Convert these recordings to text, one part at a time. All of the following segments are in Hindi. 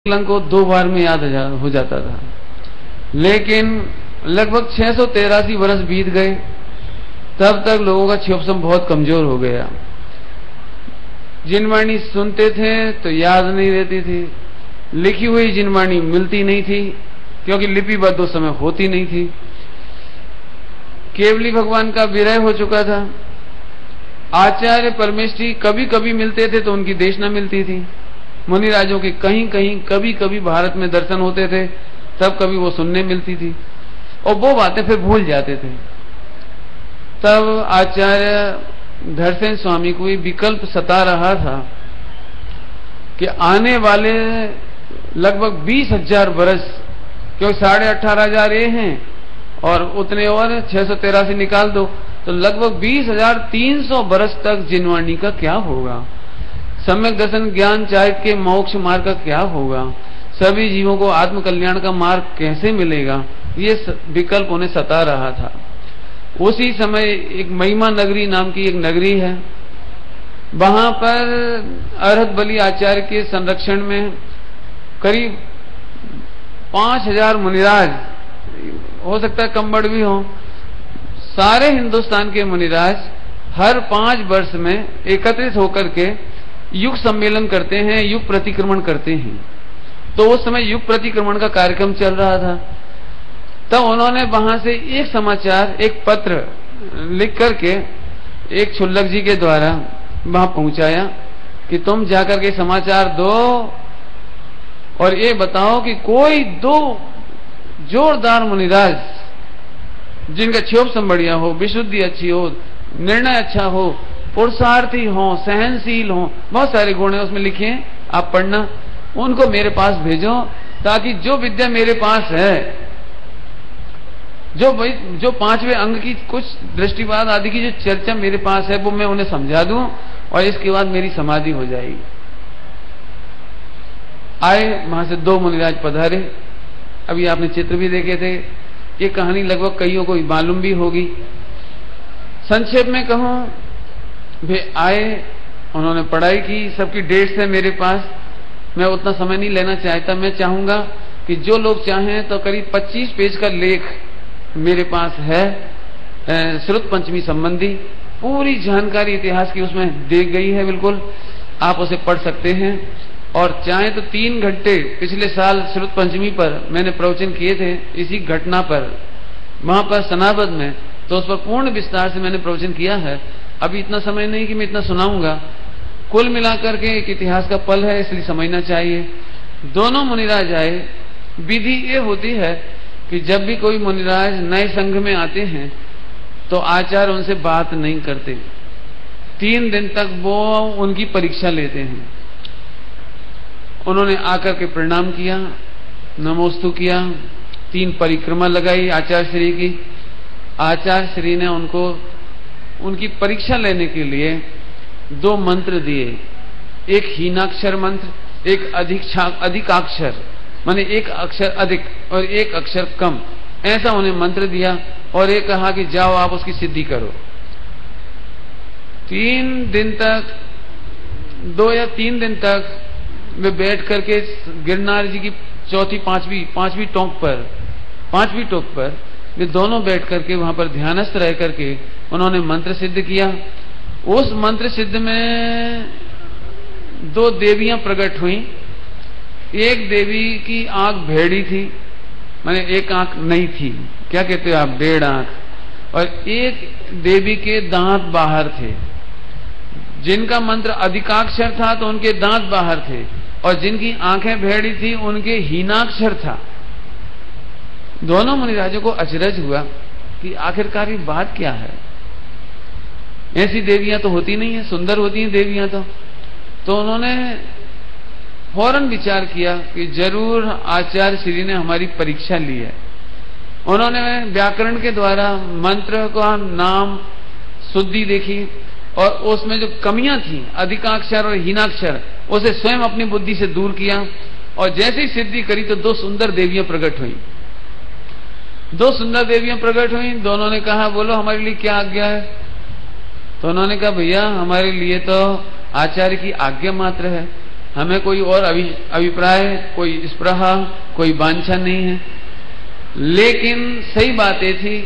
संकलन को 2 बार में याद हो जाता था, लेकिन लगभग 683 वर्ष बीत गए, तब तक लोगों का क्षोभसम बहुत कमजोर हो गया। जिनवाणी सुनते थे तो याद नहीं रहती थी, लिखी हुई जिनवाणी मिलती नहीं थी क्योंकि लिपिबद्ध उस समय होती नहीं थी। केवली भगवान का विरह हो चुका था। आचार्य परमेष्ठी कभी कभी मिलते थे तो उनकी देशना मिलती थी। मुनिराजों के कहीं कहीं कभी कभी भारत में दर्शन होते थे, तब कभी वो सुनने मिलती थी और वो बातें फिर भूल जाते थे। तब आचार्य धरसेन स्वामी को ये विकल्प सता रहा था कि आने वाले लगभग 20,000 वर्ष, क्योंकि 18,500 ये हैं और उतने और 683 निकाल दो तो लगभग 20,300 वर्ष तक जिनवाणी का क्या होगा, सम्यक दर्शन ज्ञान चारित के मोक्ष मार्ग का क्या होगा, सभी जीवों को आत्म कल्याण का मार्ग कैसे मिलेगा, ये विकल्प उन्हें सता रहा था। उसी समय एक महिमा नगरी नाम की एक नगरी है, वहां पर अरहत बलि आचार्य के संरक्षण में करीब 5,000 मुनिराज, हो सकता है कम बढ़ भी हो, सारे हिंदुस्तान के मुनिराज हर 5 वर्ष में एकत्रित होकर के युग सम्मेलन करते हैं, युग प्रतिक्रमण करते हैं। तो उस समय युग प्रतिक्रमण का कार्यक्रम चल रहा था। तब उन्होंने वहां से एक समाचार, एक पत्र लिख करके एक छुल्लक जी के द्वारा वहां पहुंचाया कि तुम जाकर के समाचार दो और ये बताओ कि कोई 2 जोरदार मुनिराज जिनका क्षोभसम बढ़िया हो, विशुद्धि अच्छी हो, निर्णय अच्छा हो, पुरुषार्थी हो, सहनशील हो, बहुत सारे गुण है उसमें लिखे हैं, आप पढ़ना, उनको मेरे पास भेजो ताकि जो विद्या मेरे पास है, जो 5वें अंग की कुछ दृष्टिवाद आदि की जो चर्चा मेरे पास है वो मैं उन्हें समझा दूं और इसके बाद मेरी समाधि हो जाएगी। आए, वहां से 2 मुनिराज पधारे। अभी आपने चित्र भी देखे थे, ये कहानी लगभग कईयों को मालूम भी होगी। संक्षेप में कहूं, वे आए, उन्होंने पढ़ाई की, सबकी डेट्स है मेरे पास, मैं उतना समय नहीं लेना चाहता। मैं चाहूंगा कि जो लोग चाहें तो करीब 25 पेज का लेख मेरे पास है, श्रुत पंचमी संबंधी पूरी जानकारी इतिहास की उसमें दी गई है, बिल्कुल आप उसे पढ़ सकते हैं। और चाहे तो 3 घंटे पिछले साल श्रुत पंचमी पर मैंने प्रवचन किए थे, इसी घटना पर वहां पर सनाबद में, तो उस पर पूर्ण विस्तार से मैंने प्रवचन किया है। अभी इतना समय नहीं कि मैं इतना सुनाऊंगा, कुल मिलाकर के एक इतिहास का पल है, इसलिए समझना चाहिए। दोनों मुनिराज आए। विधि ये होती है कि जब भी कोई मुनिराज नए संघ में आते हैं तो आचार्य उनसे बात नहीं करते, 3 दिन तक वो उनकी परीक्षा लेते हैं। उन्होंने आकर के प्रणाम किया, नमोस्तु किया, 3 परिक्रमा लगाई आचार्य श्री की। आचार्य श्री ने उनको उनकी परीक्षा लेने के लिए 2 मंत्र दिए, एक हीनाक्षर मंत्र, एक अधिकाक्षर, माने 1 अक्षर अधिक और 1 अक्षर कम, ऐसा उन्हें मंत्र दिया और ये कहा कि जाओ आप उसकी सिद्धि करो। 3 दिन तक, 2 या 3 दिन तक वे बैठ करके गिरनार जी की चौथी पांचवी टोक पर वे दोनों बैठ करके वहां पर ध्यानस्थ रह करके उन्होंने मंत्र सिद्ध किया। उस मंत्र सिद्ध में 2 देवियां प्रकट हुई। एक देवी की आंख भेड़ी थी, माने एक आंख नहीं थी, क्या कहते हो आप, 1.5 आंख, और एक देवी के दांत बाहर थे। जिनका मंत्र अधिकाक्षर था तो उनके दांत बाहर थे, और जिनकी आंखें भेड़ी थी उनके हीनाक्षर था। दोनों मुनिराजों को अचरज हुआ कि आखिरकार ये बात क्या है, ऐसी देवियां तो होती नहीं है, सुंदर होती हैं देवियां तो उन्होंने फौरन विचार किया कि जरूर आचार्य श्री ने हमारी परीक्षा ली है। उन्होंने व्याकरण के द्वारा मंत्र का नाम शुद्धि देखी और उसमें जो कमियां थी, अधिकाक्षर और हीनाक्षर, उसे स्वयं अपनी बुद्धि से दूर किया और जैसे ही सिद्धि करी तो 2 सुंदर देवियां प्रकट हुई। 2 सुंदर देवियां प्रकट हुई। दोनों ने कहा, बोलो हमारे लिए क्या आज्ञा है। तो उन्होंने कहा, भैया हमारे लिए तो आचार्य की आज्ञा मात्र है हमें कोई और अभिप्राय, कोई स्पृहा, कोई वांछा नहीं है। लेकिन सही बात ये थी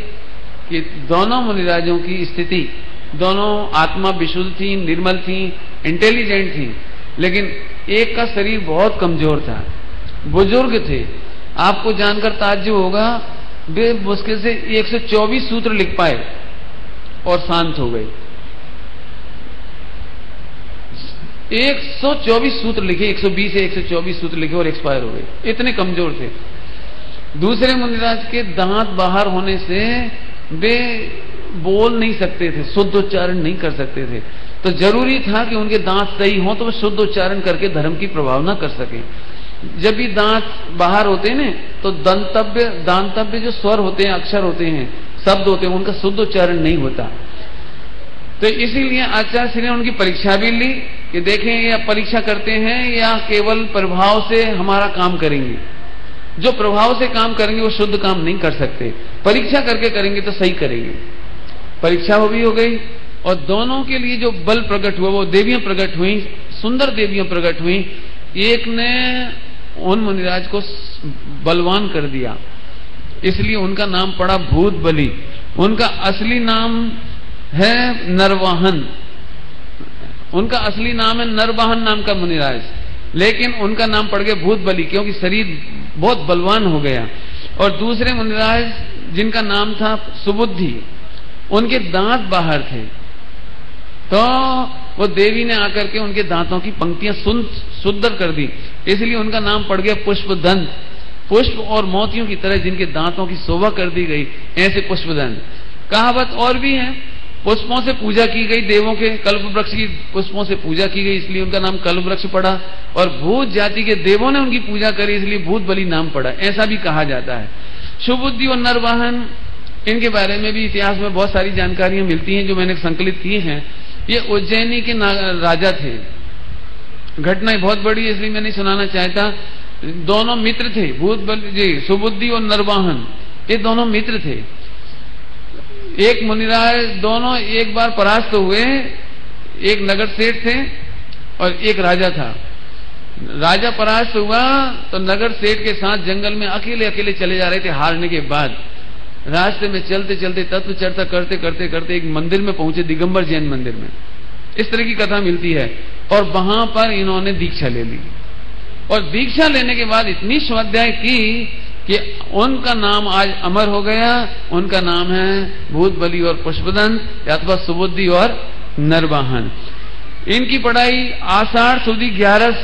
कि दोनों मुनिराजों की स्थिति, दोनों आत्मा विशुद्ध थी, निर्मल थी, इंटेलिजेंट थी, लेकिन एक का शरीर बहुत कमजोर था, बुजुर्ग थे। आपको जानकर ताज्जुब होगा, वे मुश्किल से 124 सूत्र लिख पाए और शांत हो गए। 124 सूत्र लिखे, 120 से 124 सूत्र लिखे और एक्सपायर हो गए, इतने कमजोर थे। दूसरे मुनिराज के दांत बाहर होने से वे बोल नहीं सकते थे, शुद्ध उच्चारण नहीं कर सकते थे, तो जरूरी था कि उनके दांत सही हों तो वे शुद्ध उच्चारण करके धर्म की प्रभावना कर सके। जब भी दांत बाहर होते हैं ना, तो दांतव्य जो स्वर होते हैं, अक्षर होते हैं, शब्द होते हैं, उनका शुद्ध उच्चारण नहीं होता। तो इसीलिए आचार्य श्री ने उनकी परीक्षा भी ली कि देखें या परीक्षा करते हैं या केवल प्रभाव से हमारा काम करेंगे। जो प्रभाव से काम करेंगे वो शुद्ध काम नहीं कर सकते, परीक्षा करके करेंगे तो सही करेंगे। परीक्षा वो भी हो गई और दोनों के लिए जो बल प्रकट हुआ वो देवियां प्रकट हुई, सुंदर देवियां प्रकट हुई। एक ने उन मुनिराज को बलवान कर दिया, इसलिए उनका नाम पड़ा भूत बलि। उनका असली नाम है नरवाहन, उनका असली नाम है नरवाहन नाम का मुनिराज, लेकिन उनका नाम पड़ गया भूत बलि क्योंकि शरीर बहुत बलवान हो गया। और दूसरे मुनिराज जिनका नाम था सुबुद्धि, उनके दांत बाहर थे, तो वो देवी ने आकर के उनके दांतों की पंक्तियां सुंदर कर दी, इसलिए उनका नाम पड़ गया पुष्पदंत। पुष्प और मोतियों की तरह जिनके दांतों की शोभा कर दी गई, ऐसे पुष्पदंत। कहावत और भी है, पुष्पों से पूजा की गई देवों के, कल्प वृक्ष की पुष्पों से पूजा की गई, इसलिए उनका नाम कल्प वृक्ष पड़ा। और भूत जाति के देवों ने उनकी पूजा करी, इसलिए भूत बलि नाम पड़ा, ऐसा भी कहा जाता है। सुबुद्धि और नरवाहन, इनके बारे में भी इतिहास में बहुत सारी जानकारियां मिलती हैं जो मैंने संकलित की हैं। ये उज्जैनी के राजा थे। घटना बहुत बड़ी है इसलिए मैं नहीं सुनाना चाहता। दोनों मित्र थे, भूत बलि जी, सुबुद्धि और नरवाहन, ये दोनों मित्र थे। एक मुनिराज, दोनों एक बार परास्त हुए। एक नगर सेठ थे और एक राजा था। राजा परास्त हुआ तो नगर सेठ के साथ जंगल में अकेले अकेले चले जा रहे थे हारने के बाद। रास्ते में चलते चलते तत्व चर्चा करते करते करते एक मंदिर में पहुंचे, दिगंबर जैन मंदिर में। इस तरह की कथा मिलती है। और वहां पर इन्होंने दीक्षा ले ली और दीक्षा लेने के बाद इतनी स्वाध्याय की कि उनका नाम आज अमर हो गया। उनका नाम है भूत बलि और पुष्पदंत अथवा सुबुद्धि और नरवाहन। इनकी पढ़ाई आषाढ़ सुदी 11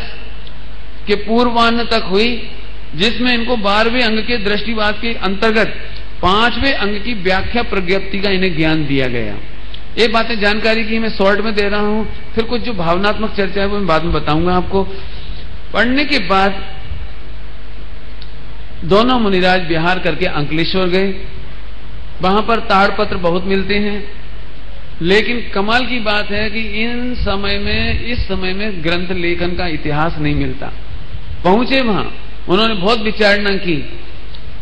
के पूर्वान्ह तक हुई, जिसमें इनको 12वें अंग के दृष्टिवाद के अंतर्गत 5वें अंग की व्याख्या प्रज्ञप्ति का इन्हें ज्ञान दिया गया। ये बातें जानकारी की मैं शॉर्ट में दे रहा हूं, फिर कुछ जो भावनात्मक चर्चा है वो मैं बाद में बताऊंगा आपको। पढ़ने के बाद दोनों मुनिराज बिहार करके अंकलेश्वर गए। वहां पर ताड़पत्र बहुत मिलते हैं, लेकिन कमाल की बात है कि इस समय में ग्रंथ लेखन का इतिहास नहीं मिलता। पहुंचे वहां, उन्होंने बहुत विचारणा की।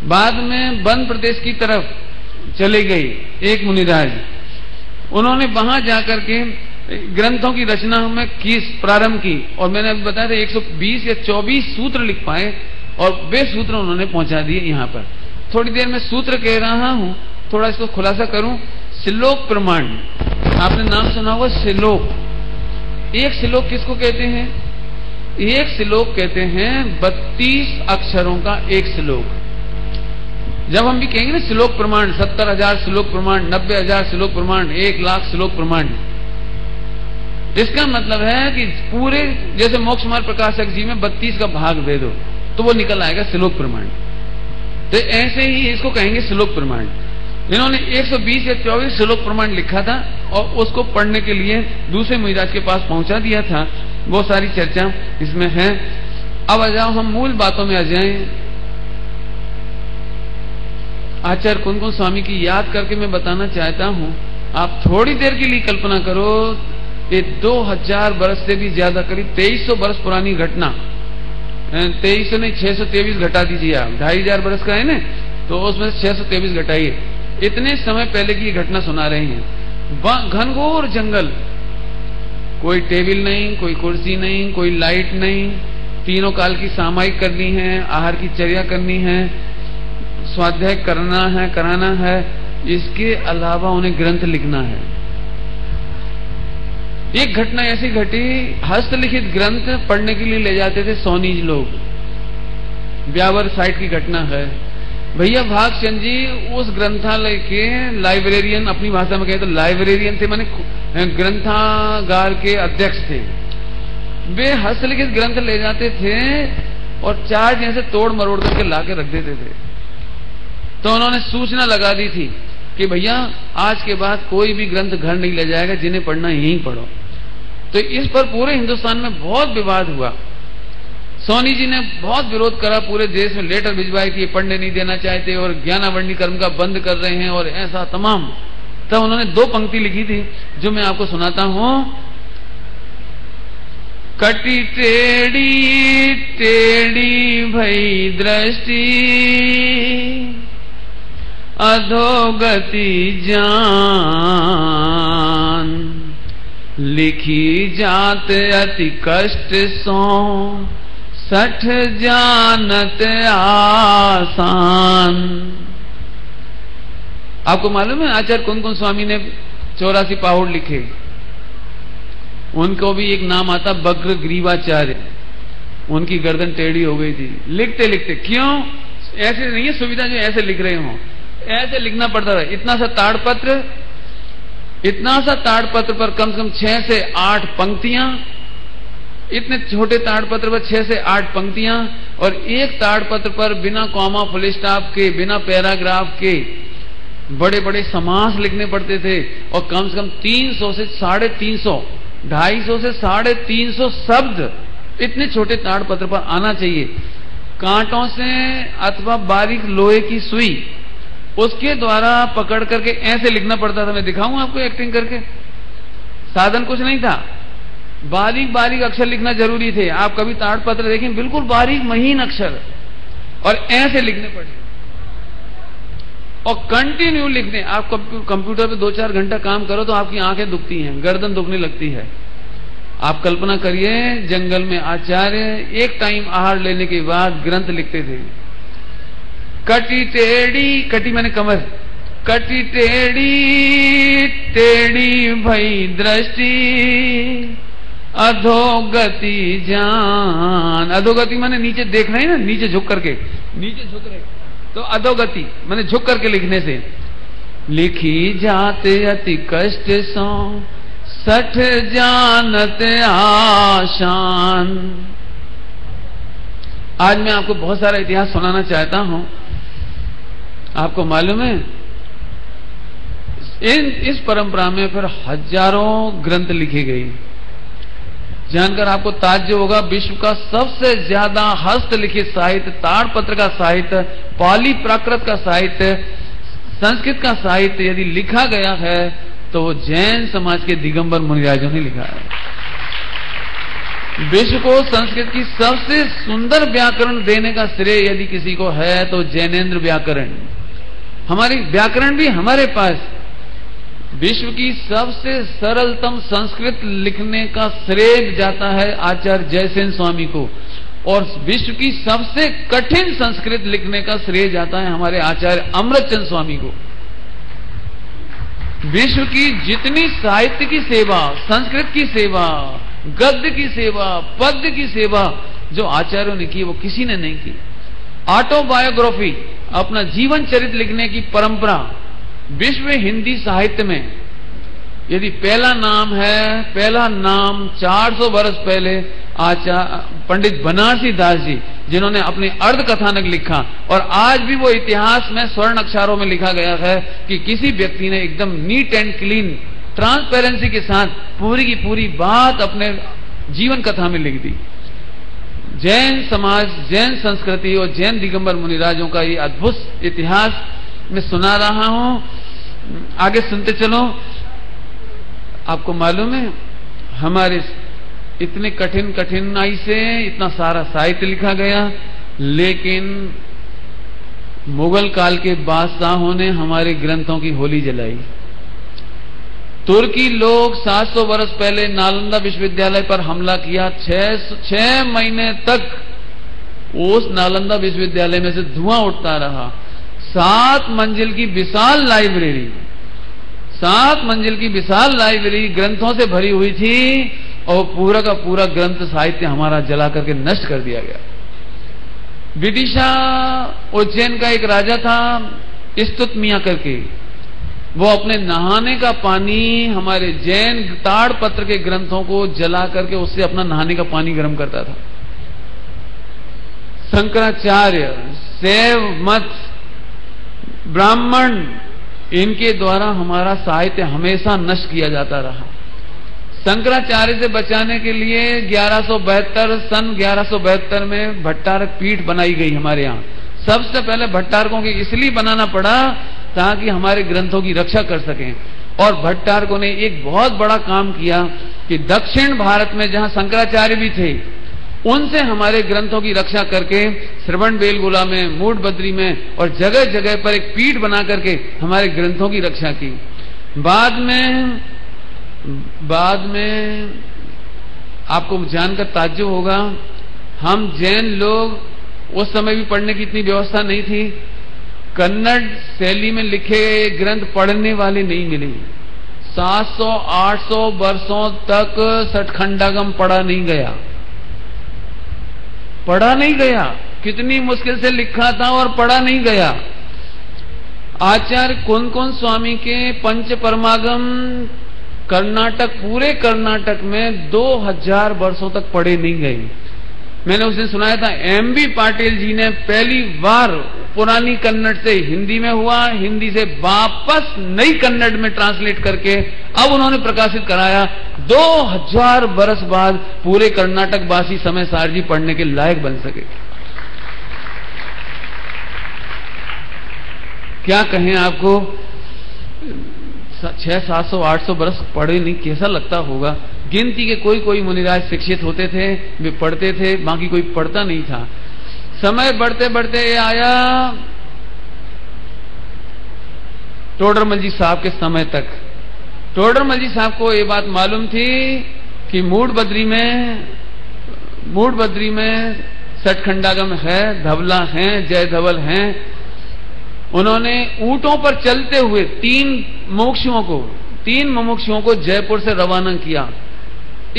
बाद में वन प्रदेश की तरफ चले गए एक मुनिराज। उन्होंने वहां जाकर के ग्रंथों की रचना में प्रारंभ की और मैंने अभी बताया था 120 या 24 सूत्र लिख पाए और वे सूत्र उन्होंने पहुंचा दिए यहाँ पर। थोड़ी देर में सूत्र कह रहा हूं, थोड़ा इसको खुलासा करूं। श्लोक प्रमाण, आपने नाम सुना होगा श्लोक। एक श्लोक किसको कहते हैं? एक श्लोक कहते हैं 32 अक्षरों का एक श्लोक। जब हम भी कहेंगे ना श्लोक प्रमाण, 70,000 श्लोक प्रमाण, 90,000 श्लोक प्रमाण, 1,00,000 श्लोक प्रमाण, इसका मतलब है कि पूरे जैसे मोक्ष मार्ग प्रकाशक जी में 32 का भाग दे दो तो वो निकल आएगा श्लोक प्रमाण। तो ऐसे ही इसको कहेंगे श्लोक प्रमाण। इन्होंने 120 या 24 श्लोक प्रमाण लिखा था और उसको पढ़ने के लिए दूसरे मुनिराज के पास पहुंचा दिया था। बहुत सारी चर्चा इसमें है। अब आ जाओ हम मूल बातों में आ जाएं। आचार्य कुंदकुंज स्वामी की याद करके मैं बताना चाहता हूं, आप थोड़ी देर के लिए कल्पना करो, ये 2000 वर्ष से भी ज्यादा, करीब 2300 वर्ष पुरानी घटना, 2300 नहीं 623 घटा दीजिए आप, 2500 वर्ष का है ना, तो उसमें 623 घटाइए। इतने समय पहले की ये घटना सुना रहे हैं। घनघोर जंगल, कोई टेबल नहीं, कोई कुर्सी नहीं, कोई लाइट नहीं, तीनों काल की सामायिक करनी है, आहार की चर्या करनी है, स्वाध्याय करना है, कराना है, इसके अलावा उन्हें ग्रंथ लिखना है। एक घटना ऐसी घटी, हस्तलिखित ग्रंथ पढ़ने के लिए ले जाते थे सोनीज लोग, ब्यावर साइड की घटना है। भैया भागचंद जी उस ग्रंथालय के लाइब्रेरियन, अपनी भाषा में कहे तो लाइब्रेरियन थे, माने ग्रंथागार के अध्यक्ष थे। वे हस्तलिखित ग्रंथ ले जाते थे और चार्ज ऐसे तोड़ मरोड़ करके ला के रख देते थे। तो उन्होंने सूचना लगा दी थी कि भैया आज के बाद कोई भी ग्रंथ घर नहीं ले जाएगा, जिन्हें पढ़ना यहीं पढ़ो। तो इस पर पूरे हिंदुस्तान में बहुत विवाद हुआ। सोनी जी ने बहुत विरोध करा, पूरे देश में लेटर भिजवाए कि ये पढ़ने नहीं देना चाहते और ज्ञानावरणी कर्म का बंद कर रहे हैं और ऐसा तमाम। तब उन्होंने 2 पंक्ति लिखी थी जो मैं आपको सुनाता हूं। कटी टेढ़ी टेढ़ी भई दृष्टि, अधोगति जान, लिखी जात अति कष्ट सो, सठ जानत आसान। आपको मालूम है आचार्य कुंकुम स्वामी ने 84 पाहुड़ लिखे, उनको भी एक नाम आता बग्र ग्रीवाचार्य। उनकी गर्दन टेढ़ी हो गई थी लिखते लिखते। क्यों? ऐसे नहीं है सुविधा जो ऐसे लिख रहे हो, ऐसे लिखना पड़ता था। इतना सा ताड़पत्र पर कम से कम 6 से 8 पंक्तियां, इतने छोटे ताड़पत्र पर 6 से 8 पंक्तियां, और एक ताड़पत्र पर बिना कॉमा फुल स्टॉप के, बिना पैराग्राफ के बड़े बड़े समास लिखने पड़ते थे। और कम से कम 300 से 350, 250 से 350 शब्द इतने छोटे ताड़पत्र पर आना चाहिए। कांटों से अथवा बारीक लोहे की सुई, उसके द्वारा पकड़ करके ऐसे लिखना पड़ता था। मैं दिखाऊं आपको एक्टिंग करके। साधन कुछ नहीं था, बारीक बारीक अक्षर लिखना जरूरी थे। आप कभी ताड़पत्र देखें, बिल्कुल बारीक महीन अक्षर, और ऐसे लिखने पड़े और कंटिन्यू लिखने। आप कंप्यूटर पे 2-4 घंटा काम करो तो आपकी आंखें दुखती हैं, गर्दन दुखने लगती है। आप कल्पना करिए, जंगल में आचार्य एक टाइम आहार लेने के बाद ग्रंथ लिखते थे। कटी टेढ़ी, कटी मैंने कमर, कटी टेढ़ी टेढ़ी भई दृष्टि, अधोगति जान। अधोगति माने नीचे देख रहे हैं ना, नीचे झुक करके, नीचे झुक रहे, तो अधोगति माने झुक करके लिखने से। लिखी जाते अति कष्ट सो, सठ जानत आसान। आज मैं आपको बहुत सारा इतिहास सुनाना चाहता हूं। आपको मालूम है इस परंपरा में फिर हजारों ग्रंथ लिखे गए। जानकर आपको ताज्जुब होगा, विश्व का सबसे ज्यादा हस्तलिखित साहित्य, ताड़पत्र का साहित्य, पाली प्राकृत का साहित्य, संस्कृत का साहित्य यदि लिखा गया है तो वो जैन समाज के दिगंबर मुनिराजों ने लिखा है। विश्व को संस्कृत की सबसे सुंदर व्याकरण देने का श्रेय यदि किसी को है तो जैनेन्द्र व्याकरण। हमारी व्याकरण भी हमारे पास। विश्व की सबसे सरलतम संस्कृत लिखने का श्रेय जाता है आचार्य जयसेन स्वामी को, और विश्व की सबसे कठिन संस्कृत लिखने का श्रेय जाता है हमारे आचार्य अमृतचंद स्वामी को। विश्व की जितनी साहित्य की सेवा, संस्कृत की सेवा, गद्य की सेवा, पद्य की सेवा जो आचार्यों ने की, वो किसी ने नहीं की। ऑटोबायोग्राफी, अपना जीवन चरित्र लिखने की परंपरा विश्व हिंदी साहित्य में यदि पहला नाम है, पहला नाम 400 वर्ष पहले पंडित बनारसी दास जी, जिन्होंने अपने अर्ध कथानक लिखा, और आज भी वो इतिहास में स्वर्ण अक्षरों में लिखा गया है कि किसी व्यक्ति ने एकदम नीट एंड क्लीन, ट्रांसपेरेंसी के साथ पूरी की पूरी बात अपने जीवन कथा में लिख दी। जैन समाज, जैन संस्कृति और जैन दिगंबर मुनिराजों का ये अद्भुत इतिहास मैं सुना रहा हूं। आगे सुनते चलो। आपको मालूम है हमारे इतने कठिनाई से इतना सारा साहित्य लिखा गया, लेकिन मुगल काल के बादशाहों ने हमारे ग्रंथों की होली जलाई। तुर्की लोग 700 वर्ष पहले नालंदा विश्वविद्यालय पर हमला किया। 6 महीने तक उस नालंदा विश्वविद्यालय में से धुआं उठता रहा। 7 मंजिल की विशाल लाइब्रेरी, 7 मंजिल की विशाल लाइब्रेरी ग्रंथों से भरी हुई थी और पूरा का पूरा ग्रंथ साहित्य हमारा जला करके नष्ट कर दिया गया। विदिशा उज्जैन का एक राजा था स्तुतमिया करके, वो अपने नहाने का पानी हमारे जैन ताड़पत्र के ग्रंथों को जला करके उससे अपना नहाने का पानी गर्म करता था। शंकराचार्य, शैव मत, ब्राह्मण, इनके द्वारा हमारा साहित्य हमेशा नष्ट किया जाता रहा। शंकराचार्य से बचाने के लिए 1172 सन 1172 में भट्टारक पीठ बनाई गई हमारे यहाँ। सबसे पहले भट्टारकों की इसलिए बनाना पड़ा ताकि हमारे ग्रंथों की रक्षा कर सकें। और भट्टारकों ने एक बहुत बड़ा काम किया कि दक्षिण भारत में जहां शंकराचार्य भी थे उनसे हमारे ग्रंथों की रक्षा करके श्रवणबेलगोला में, मूडबद्री में और जगह जगह पर एक पीठ बना करके हमारे ग्रंथों की रक्षा की। बाद में आपको जानकर ताज्जुब होगा, हम जैन लोग उस समय भी पढ़ने की इतनी व्यवस्था नहीं थी, कन्नड़ शैली में लिखे ग्रंथ पढ़ने वाले नहीं मिले। 700-800 वर्षों तक सठखंडागम पढ़ा नहीं गया। कितनी मुश्किल से लिखा था और पढ़ा नहीं गया। आचार्य कुंद स्वामी के पंच परमागम कर्नाटक, पूरे कर्नाटक में 2000 वर्षों तक पढ़े नहीं गए। मैंने उस दिन सुनाया था, एमबी पाटिल जी ने पहली बार पुरानी कन्नड़ से हिंदी में हुआ, हिंदी से वापस नई कन्नड़ में ट्रांसलेट करके अब उन्होंने प्रकाशित कराया। 2000 वर्ष बाद पूरे कर्नाटक वासी समय सार जी पढ़ने के लायक बन सके। क्या कहें आपको, 600-700-800 वर्ष पढ़े नहीं, कैसा लगता होगा। गिनती के कोई मुनिराज शिक्षित होते थे, वे पढ़ते थे, बाकी कोई पढ़ता नहीं था। समय बढ़ते बढ़ते ये आया टोडरमल जी साहब के समय तक। टोडरमल जी साहब को ये बात मालूम थी कि मूडबद्री में सठखंडागम है, धवला है, जय धवल हैं। उन्होंने ऊंटों पर चलते हुए 3 मुमुक्षुओं को जयपुर से रवाना किया।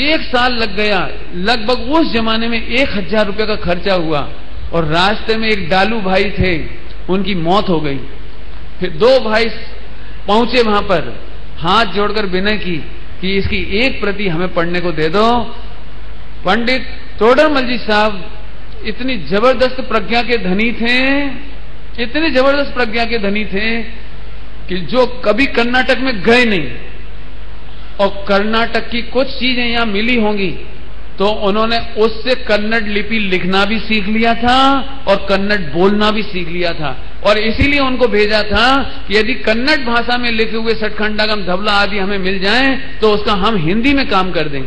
1 साल लग गया। लगभग उस जमाने में 1000 रुपए का खर्चा हुआ और रास्ते में एक डालू भाई थे, उनकी मौत हो गई। फिर 2 भाई पहुंचे वहां पर, हाथ जोड़कर विनय की कि इसकी एक प्रति हमें पढ़ने को दे दो। पंडित टोडरमल जी साहब इतनी जबरदस्त प्रज्ञा के धनी थे, इतने जबरदस्त प्रज्ञा के धनी थे कि जो कभी कर्नाटक में गए नहीं और कर्नाटक की कुछ चीजें यहां मिली होंगी तो उन्होंने उससे कन्नड़ लिपि लिखना भी सीख लिया था और कन्नड़ बोलना भी सीख लिया था। और इसीलिए उनको भेजा था कि यदि कन्नड़ भाषा में लिखे हुए सठखंडागम, धवला आदि हमें मिल जाएं तो उसका हम हिंदी में काम कर दें।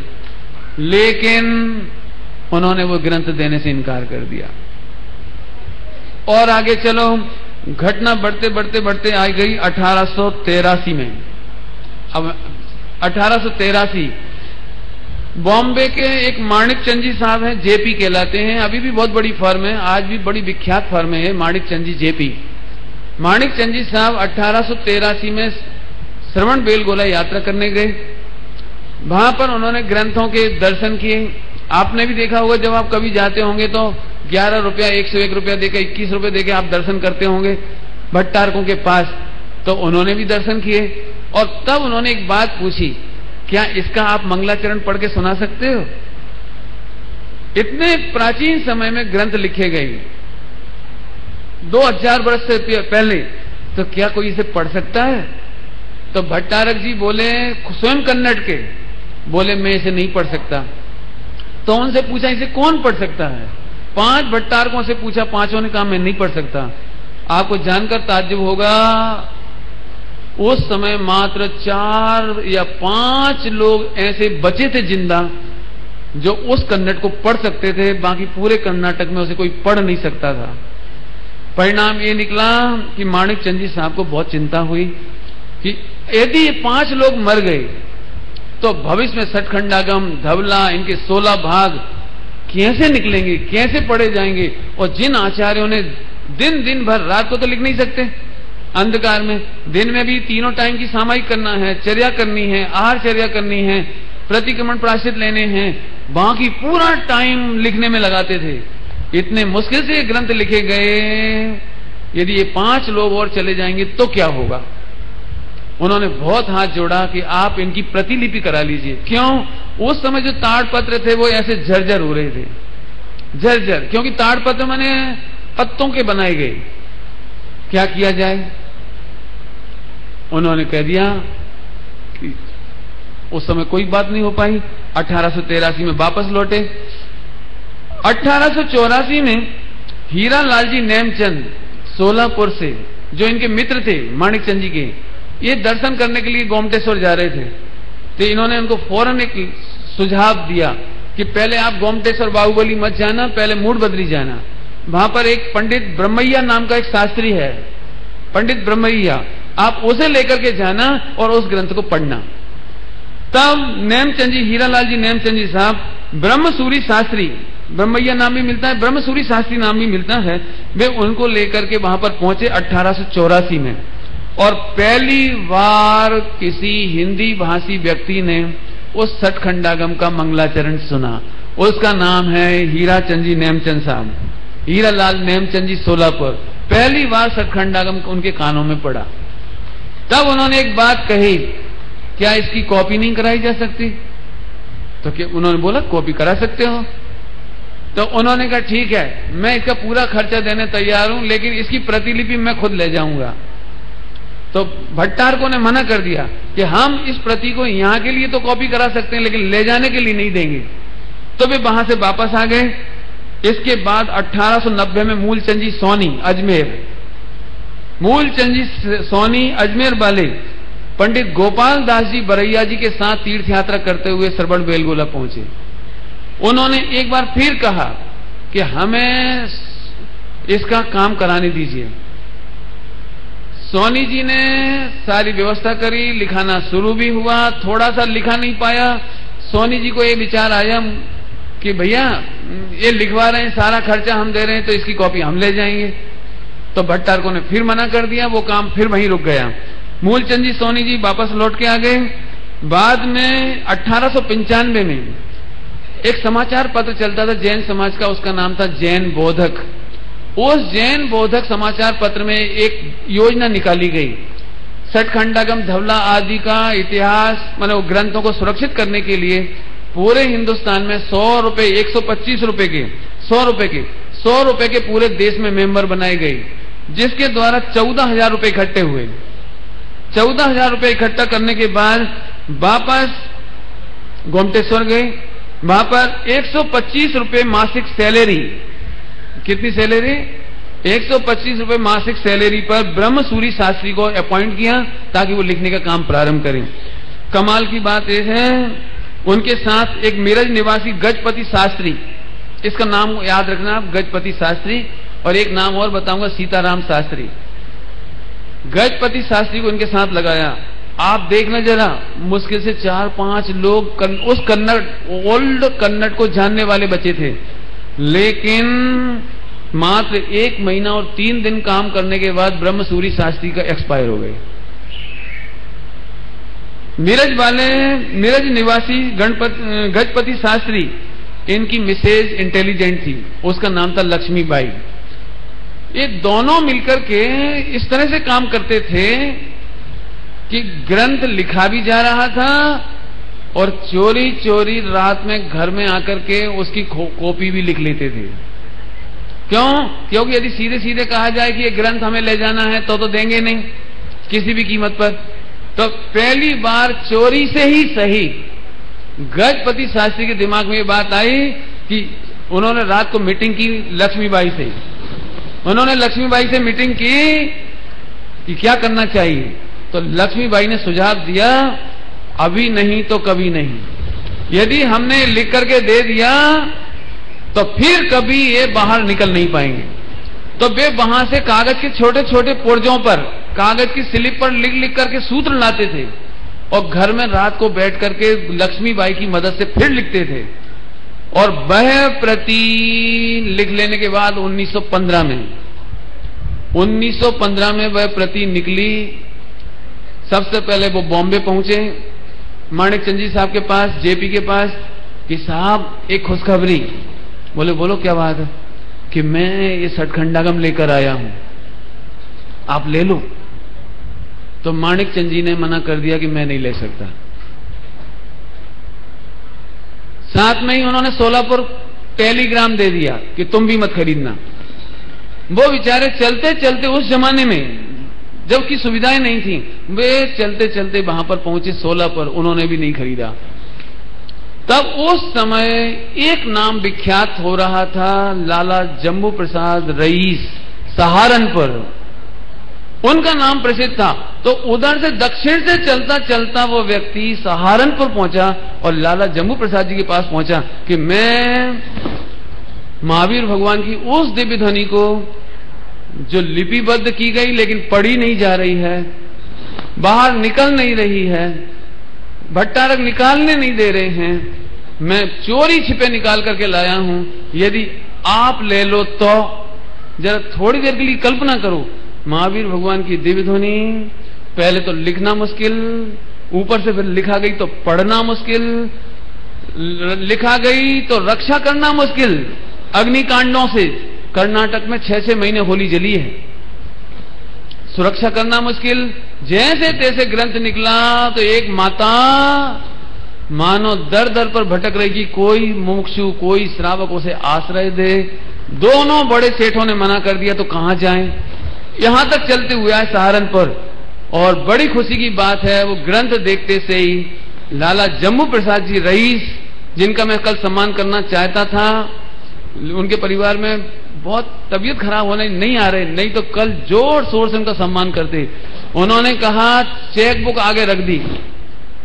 लेकिन उन्होंने वो ग्रंथ देने से इनकार कर दिया। और आगे चलो, घटना बढ़ते बढ़ते बढ़ते आ गई 1883 में। अब 1883 बॉम्बे के एक माणिक चंद जी साहब हैं, जेपी कहलाते हैं, अभी भी बहुत बड़ी फर्म है, आज भी बड़ी विख्यात फर्म है माणिक चंद जी जेपी। माणिक चंद जी साहब 1883 में श्रवणबेलगोला यात्रा करने गए। वहां पर उन्होंने ग्रंथों के दर्शन किए। आपने भी देखा होगा, जब आप कभी जाते होंगे तो 11 रुपया, 101 रुपया देकर, 21 रुपये देकर आप दर्शन करते होंगे भट्टारकों के पास। तो उन्होंने भी दर्शन किए और तब उन्होंने एक बात पूछी, क्या इसका आप मंगलाचरण पढ़ के सुना सकते हो? इतने प्राचीन समय में ग्रंथ लिखे गए 2000 वर्ष से पहले, तो क्या कोई इसे पढ़ सकता है? तो भट्टारक जी बोले, स्वयं कन्नड़ के, बोले मैं इसे नहीं पढ़ सकता। तो उनसे पूछा इसे कौन पढ़ सकता है? 5 भट्टारकों से पूछा, 5 ने कहा मैं नहीं पढ़ सकता। आपको जानकर ताज्जुब होगा, उस समय मात्र 4 या 5 लोग ऐसे बचे थे जिंदा जो उस कन्नड़ को पढ़ सकते थे, बाकी पूरे कर्नाटक में उसे कोई पढ़ नहीं सकता था। परिणाम ये निकला कि माणिक चंद जी साहब को बहुत चिंता हुई कि यदि ये 5 लोग मर गए तो भविष्य में सठखंडागम, धवला, इनके 16 भाग कैसे निकलेंगे, कैसे पढ़े जाएंगे? और जिन आचार्यों ने दिन भर, रात को तो लिख नहीं सकते अंधकार में, दिन में भी तीनों टाइम की सामायिक करना है, चर्या करनी है, आहार चर्या करनी है, प्रतिक्रमण प्रायश्चित लेने हैं, बाकी पूरा टाइम लिखने में लगाते थे। इतने मुश्किल से ये ग्रंथ लिखे गए, यदि ये 5 लोग और चले जाएंगे तो क्या होगा? उन्होंने बहुत हाथ जोड़ा कि आप इनकी प्रतिलिपि करा लीजिए। क्यों? उस समय जो ताड़पत्र थे वो ऐसे झरझर हो रहे थे, झरझर, क्योंकि ताड़पत्र माने पत्तों के बनाए गए। क्या किया जाए? उन्होंने कह दिया कि उस समय कोई बात नहीं हो पाई। 1883 में वापस लौटे। 1884 में हीरा लाल जी नेमचंद सोलापुर से, जो इनके मित्र थे माणिक चंद जी के, ये दर्शन करने के लिए गोमटेश्वर जा रहे थे। तो इन्होंने उनको फौरन एक सुझाव दिया कि पहले आप गोमटेश्वर बाहुबली मत जाना, पहले मूड बदरी जाना। वहां पर एक पंडित ब्रह्मैया नाम का एक शास्त्री है, पंडित ब्रह्मैया, आप उसे लेकर के जाना और उस ग्रंथ को पढ़ना। तब नेमचंद जी, हीरालाल जी नेमचंद जी साहब, ब्रह्मसूरी शास्त्री, ब्रह्मैया नाम भी मिलता है, ब्रह्मसूरी शास्त्री नाम भी मिलता है, वे उनको लेकर के वहां पर पहुंचे 1884 में। और पहली बार किसी हिंदी भाषी व्यक्ति ने उस सठखंडागम का मंगलाचरण सुना। उसका नाम है हीराचंद जी नेमचंद साहब, हीरालाल नेमचंद जी सोलापुर। पहली बार सठखंडागम उनके कानों में पड़ा। तब उन्होंने एक बात कही, क्या इसकी कॉपी नहीं कराई जा सकती? तो क्या उन्होंने बोला कॉपी करा सकते हो। तो उन्होंने कहा ठीक है, मैं इसका पूरा खर्चा देने तैयार हूं, लेकिन इसकी प्रतिलिपि मैं खुद ले जाऊंगा। तो भट्टारकों ने मना कर दिया कि हम इस प्रति को यहां के लिए तो कॉपी करा सकते हैं, लेकिन ले जाने के लिए नहीं देंगे। तो वे वहां से वापस आ गए। इसके बाद 1890 में मूलचंद जी सोनी अजमेर, मूलचंद जी सोनी अजमेर वाले पंडित गोपाल दास जी बरैया जी के साथ तीर्थ यात्रा करते हुए श्रवण बेलगोला पहुंचे। उन्होंने एक बार फिर कहा कि हमें इसका काम कराने दीजिए। सोनी जी ने सारी व्यवस्था करी, लिखाना शुरू भी हुआ। थोड़ा सा लिखा नहीं पाया। सोनी जी को ये विचार आया कि भैया ये लिखवा रहे हैं, सारा खर्चा हम दे रहे हैं, तो इसकी कॉपी हम ले जाएंगे। तो भट्टारकों ने फिर मना कर दिया, वो काम फिर वहीं रुक गया। मूलचंद जी सोनी जी वापस लौट के आ गए। बाद में 1895 में एक समाचार पत्र चलता था जैन समाज का, उसका नाम था जैन बोधक। उस जैन बोधक समाचार पत्र में एक योजना निकाली गई, सठखंडागम, धवला आदि का इतिहास, माने ग्रंथों को सुरक्षित करने के लिए पूरे हिंदुस्तान में 100 रुपए, 125 रुपए के, 100 रुपए के पूरे देश में मेंबर बनाए गए, जिसके द्वारा 14,000 रुपए इकट्ठे हुए। 14,000 रुपए इकट्ठा करने के बाद वापस गोमटेश्वर गए। वहां पर 125 रुपए मासिक सैलरी, कितनी सैलरी? 125 रुपए मासिक सैलरी पर ब्रह्मसूरी शास्त्री को अपॉइंट किया ताकि वो लिखने का काम प्रारंभ करें। कमाल की बात यह है, उनके साथ एक मेरठ निवासी गजपति शास्त्री, इसका नाम याद रखना आप, गजपति शास्त्री, और एक नाम और बताऊंगा, सीताराम शास्त्री। गजपति शास्त्री को इनके साथ लगाया। आप देखना जरा, मुश्किल से 4-5 लोग उस कन्नड़, ओल्ड कन्नड़ को जानने वाले बचे थे, लेकिन मात्र 1 महीना और 3 दिन काम करने के बाद ब्रह्मसूरी शास्त्री का एक्सपायर हो गए। मेरठ निवासी गजपति शास्त्री, इनकी मिसेज इंटेलिजेंट थी, उसका नाम था लक्ष्मीबाई। ये दोनों मिलकर के इस तरह से काम करते थे कि ग्रंथ लिखा भी जा रहा था और चोरी चोरी रात में घर में आकर के उसकी कॉपी भी लिख लेते थे। क्यों? क्योंकि यदि सीधे सीधे कहा जाए कि ये ग्रंथ हमें ले जाना है तो देंगे नहीं किसी भी कीमत पर। तो पहली बार चोरी से ही सही गजपति शास्त्री के दिमाग में ये बात आई कि उन्होंने रात को मीटिंग की लक्ष्मीबाई से। उन्होंने लक्ष्मीबाई से मीटिंग की कि क्या करना चाहिए। तो लक्ष्मीबाई ने सुझाव दिया, अभी नहीं तो कभी नहीं। यदि हमने लिख करके दे दिया तो फिर कभी ये बाहर निकल नहीं पाएंगे। तो वे वहां से कागज के छोटे छोटे पुर्जों पर कागज की स्लिप पर लिख लिख करके सूत्र लाते थे और घर में रात को बैठ करके लक्ष्मीबाई की मदद से फिर लिखते थे। और वह प्रति लिख लेने के बाद 1915 में वह प्रति निकली। सबसे पहले वो बॉम्बे पहुंचे, माणिक चंद जी साहब के पास, जेपी के पास, कि साहब एक खुशखबरी। बोले बोलो क्या बात है? कि मैं ये सठखंडागम लेकर आया हूं, आप ले लो। तो माणिक चंद जी ने मना कर दिया कि मैं नहीं ले सकता। साथ में ही उन्होंने सोलापुर टेलीग्राम दे दिया कि तुम भी मत खरीदना। वो बेचारे चलते चलते, उस जमाने में जबकि सुविधाएं नहीं थी, वे चलते चलते वहां पर पहुंचे सोलापुर, उन्होंने भी नहीं खरीदा। तब उस समय एक नाम विख्यात हो रहा था, लाला जम्बू प्रसाद रईस, सहारनपुर, उनका नाम प्रसिद्ध था। तो उधर से दक्षिण से चलता चलता वो व्यक्ति सहारनपुर पहुंचा और लाला जम्बू प्रसाद जी के पास पहुंचा कि मैं महावीर भगवान की उस दिव्य ध्वनि को जो लिपिबद्ध की गई लेकिन पढ़ी नहीं जा रही है, बाहर निकल नहीं रही है, भट्टारक निकालने नहीं दे रहे हैं, मैं चोरी छिपे निकाल करके लाया हूं, यदि आप ले लो तो। जरा थोड़ी देर के लिए कल्पना करो, महावीर भगवान की दिव्य ध्वनि, पहले तो लिखना मुश्किल, ऊपर से फिर लिखा गई तो पढ़ना मुश्किल, लिखा गई तो रक्षा करना मुश्किल। अग्निकांडों से कर्नाटक में 6-6 महीने होली जली है, सुरक्षा करना मुश्किल। जैसे तैसे ग्रंथ निकला तो एक माता मानो दर दर पर भटक रही कि कोई मुमुक्षु, कोई श्रावक उसे आश्रय दे। दोनों बड़े सेठों ने मना कर दिया तो कहां जाएं, यहां तक चलते हुए आए सहारनपुर। और बड़ी खुशी की बात है, वो ग्रंथ देखते से ही लाला जम्बू प्रसाद जी रईस, जिनका मैं कल सम्मान करना चाहता था, उनके परिवार में बहुत तबीयत खराब होने नहीं आ रहे, नहीं तो कल जोर शोर से उनका सम्मान करते। उन्होंने कहा चेक बुक आगे रख दी,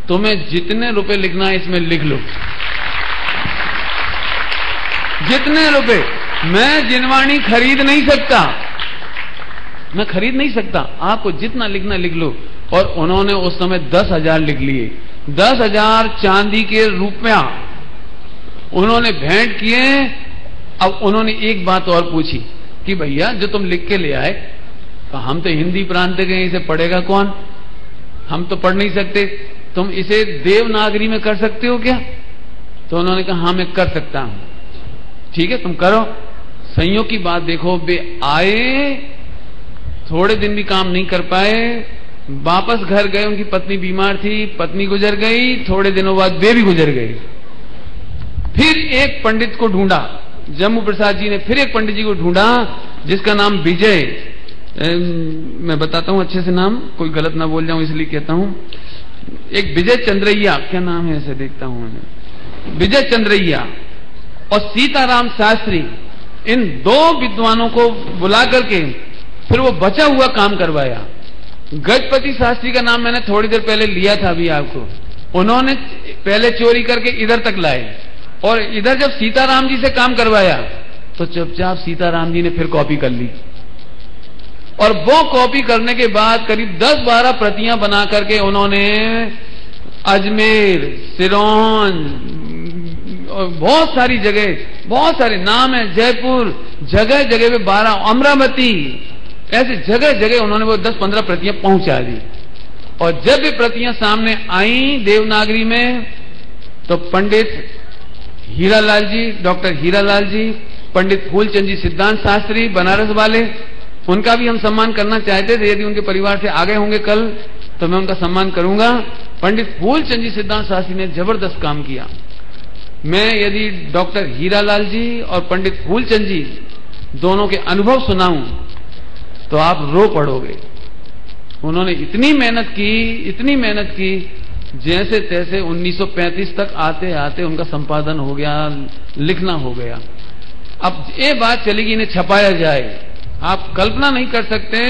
तुम्हें जितने रुपए लिखना है इसमें लिख लो, जितने रुपए। मैं जिनवाणी खरीद नहीं सकता, मैं खरीद नहीं सकता, आपको जितना लिखना लिख लो। और उन्होंने उस समय 10,000 लिख लिए, 10,000 चांदी के रुपया उन्होंने भेंट किए। अब उन्होंने एक बात और पूछी कि भैया जो तुम लिख के ले आए, तो हम तो हिंदी प्रांत के, इसे पढ़ेगा कौन, हम तो पढ़ नहीं सकते, तुम इसे देवनागरी में कर सकते हो क्या? तो उन्होंने कहा हाँ मैं कर सकता हूं। ठीक है तुम करो। संयोग की बात देखो, वे आए, थोड़े दिन भी काम नहीं कर पाए, वापस घर गए, उनकी पत्नी बीमार थी, पत्नी गुजर गई, थोड़े दिनों बाद वे भी गुजर गए। फिर एक पंडित को ढूंढा, जम्बू प्रसाद जी ने फिर एक पंडित जी को ढूंढा जिसका नाम विजय, मैं बताता हूं अच्छे से नाम, कोई गलत ना बोल जाऊं इसलिए कहता हूं, एक विजय चंद्रैया, क्या नाम है ऐसे देखता हूं मैंने, विजय चंद्रैया और सीताराम शास्त्री, इन दो विद्वानों को बुला करके फिर वो बचा हुआ काम करवाया। गजपति शास्त्री का नाम मैंने थोड़ी देर पहले लिया था अभी आपको, उन्होंने पहले चोरी करके इधर तक लाए और इधर जब सीताराम जी से काम करवाया तो चुपचाप सीताराम जी ने फिर कॉपी कर ली। और वो कॉपी करने के बाद करीब 10-12 प्रतियां बना करके उन्होंने अजमेर, सिरोंज और बहुत सारी जगह, बहुत सारे नाम है, जयपुर, जगह जगह पे 12, अमरावती, ऐसे जगह जगह उन्होंने वो 10-15 प्रतियां पहुंचा दी। और जब ये प्रतियां सामने आई देवनागरी में, तो पंडित हीरालाल जी, डॉक्टर हीरालाल जी, पंडित फूलचंद जी सिद्धांत शास्त्री बनारस वाले, उनका भी हम सम्मान करना चाहते थे। यदि उनके परिवार से आ गए होंगे कल तो मैं उनका सम्मान करूंगा। पंडित फूलचंद जी सिद्धांत शास्त्री ने जबरदस्त काम किया। मैं यदि डॉक्टर हीरालाल जी और पंडित फूलचंद जी दोनों के अनुभव सुनाऊं तो आप रो पड़ोगे। उन्होंने इतनी मेहनत की, इतनी मेहनत की, जैसे तैसे 1935 तक आते आते उनका संपादन हो गया, लिखना हो गया। अब ये बात चलेगी इन्हें छपाया जाए, आप कल्पना नहीं कर सकते,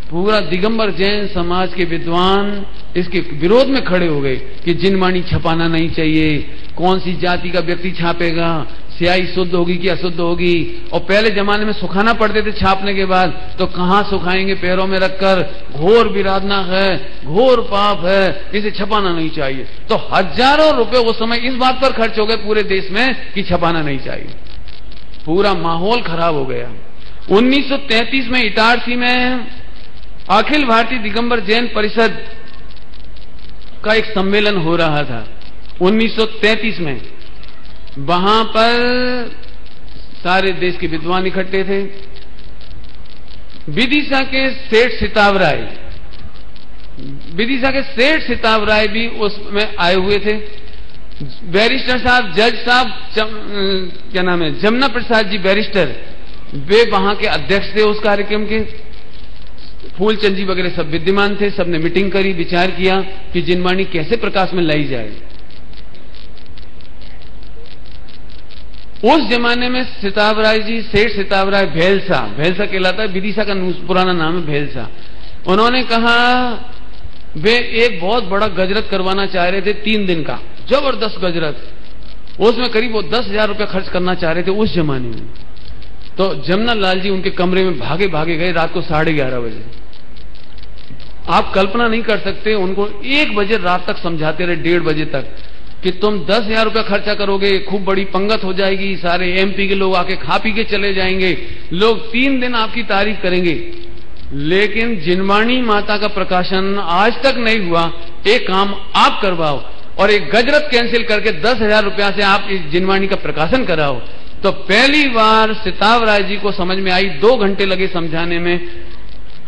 पूरा दिगंबर जैन समाज के विद्वान इसके विरोध में खड़े हो गए कि जिनवाणी छपाना नहीं चाहिए, कौन सी जाति का व्यक्ति छापेगा, स्याही शुद्ध होगी कि अशुद्ध होगी। और पहले जमाने में सुखाना पड़ते थे छापने के बाद, तो कहां सुखाएंगे, पैरों में रखकर। घोर विराधना है, घोर पाप है, इसे छपाना नहीं चाहिए। तो हजारों रुपए उस समय इस बात पर खर्च हो गए पूरे देश में कि छपाना नहीं चाहिए। पूरा माहौल खराब हो गया। 1933 में इटारसी में अखिल भारतीय दिगंबर जैन परिषद का एक सम्मेलन हो रहा था 1933 में। वहां पर सारे देश के विद्वान इकट्ठे थे। विदिशा के सेठ सिताब राय, विदिशा के सेठ सिताब राय भी उसमें आए हुए थे। बैरिस्टर साहब, जज साहब, क्या नाम है, जमुना प्रसाद जी बैरिस्टर, वे वहां के अध्यक्ष थे उस कार्यक्रम के। फूलचंद जी वगैरह सब विद्यमान थे। सबने मीटिंग करी, विचार किया कि जिनवाणी कैसे प्रकाश में लाई जाए। उस जमाने में सिताब राय जी, सेठ सिताब राय भेलसा, भेलसा कहलाता है, विदिशा का पुराना नाम है भेलसा। उन्होंने कहा वे एक बहुत बड़ा गजरत करवाना चाह रहे थे, 3 दिन का जबरदस्त गजरत। उसमें करीब वो 10,000 रुपया खर्च करना चाह रहे थे उस जमाने में। तो जमुना लाल जी उनके कमरे में भागे भागे गए रात को 11:30 बजे। आप कल्पना नहीं कर सकते, उनको 1 बजे रात तक समझाते रहे, 1:30 बजे तक, कि तुम 10,000 रुपया खर्चा करोगे, खूब बड़ी पंगत हो जाएगी, सारे एमपी के लोग आके खा पी के चले जाएंगे, लोग 3 दिन आपकी तारीफ करेंगे, लेकिन जिनवाणी माता का प्रकाशन आज तक नहीं हुआ। एक काम आप करवाओ और एक गजरत कैंसिल करके 10,000 रुपया से आप इस जिनवाणी का प्रकाशन कराओ। तो पहली बार सिताब राय जी को समझ में आई, 2 घंटे लगे समझाने में।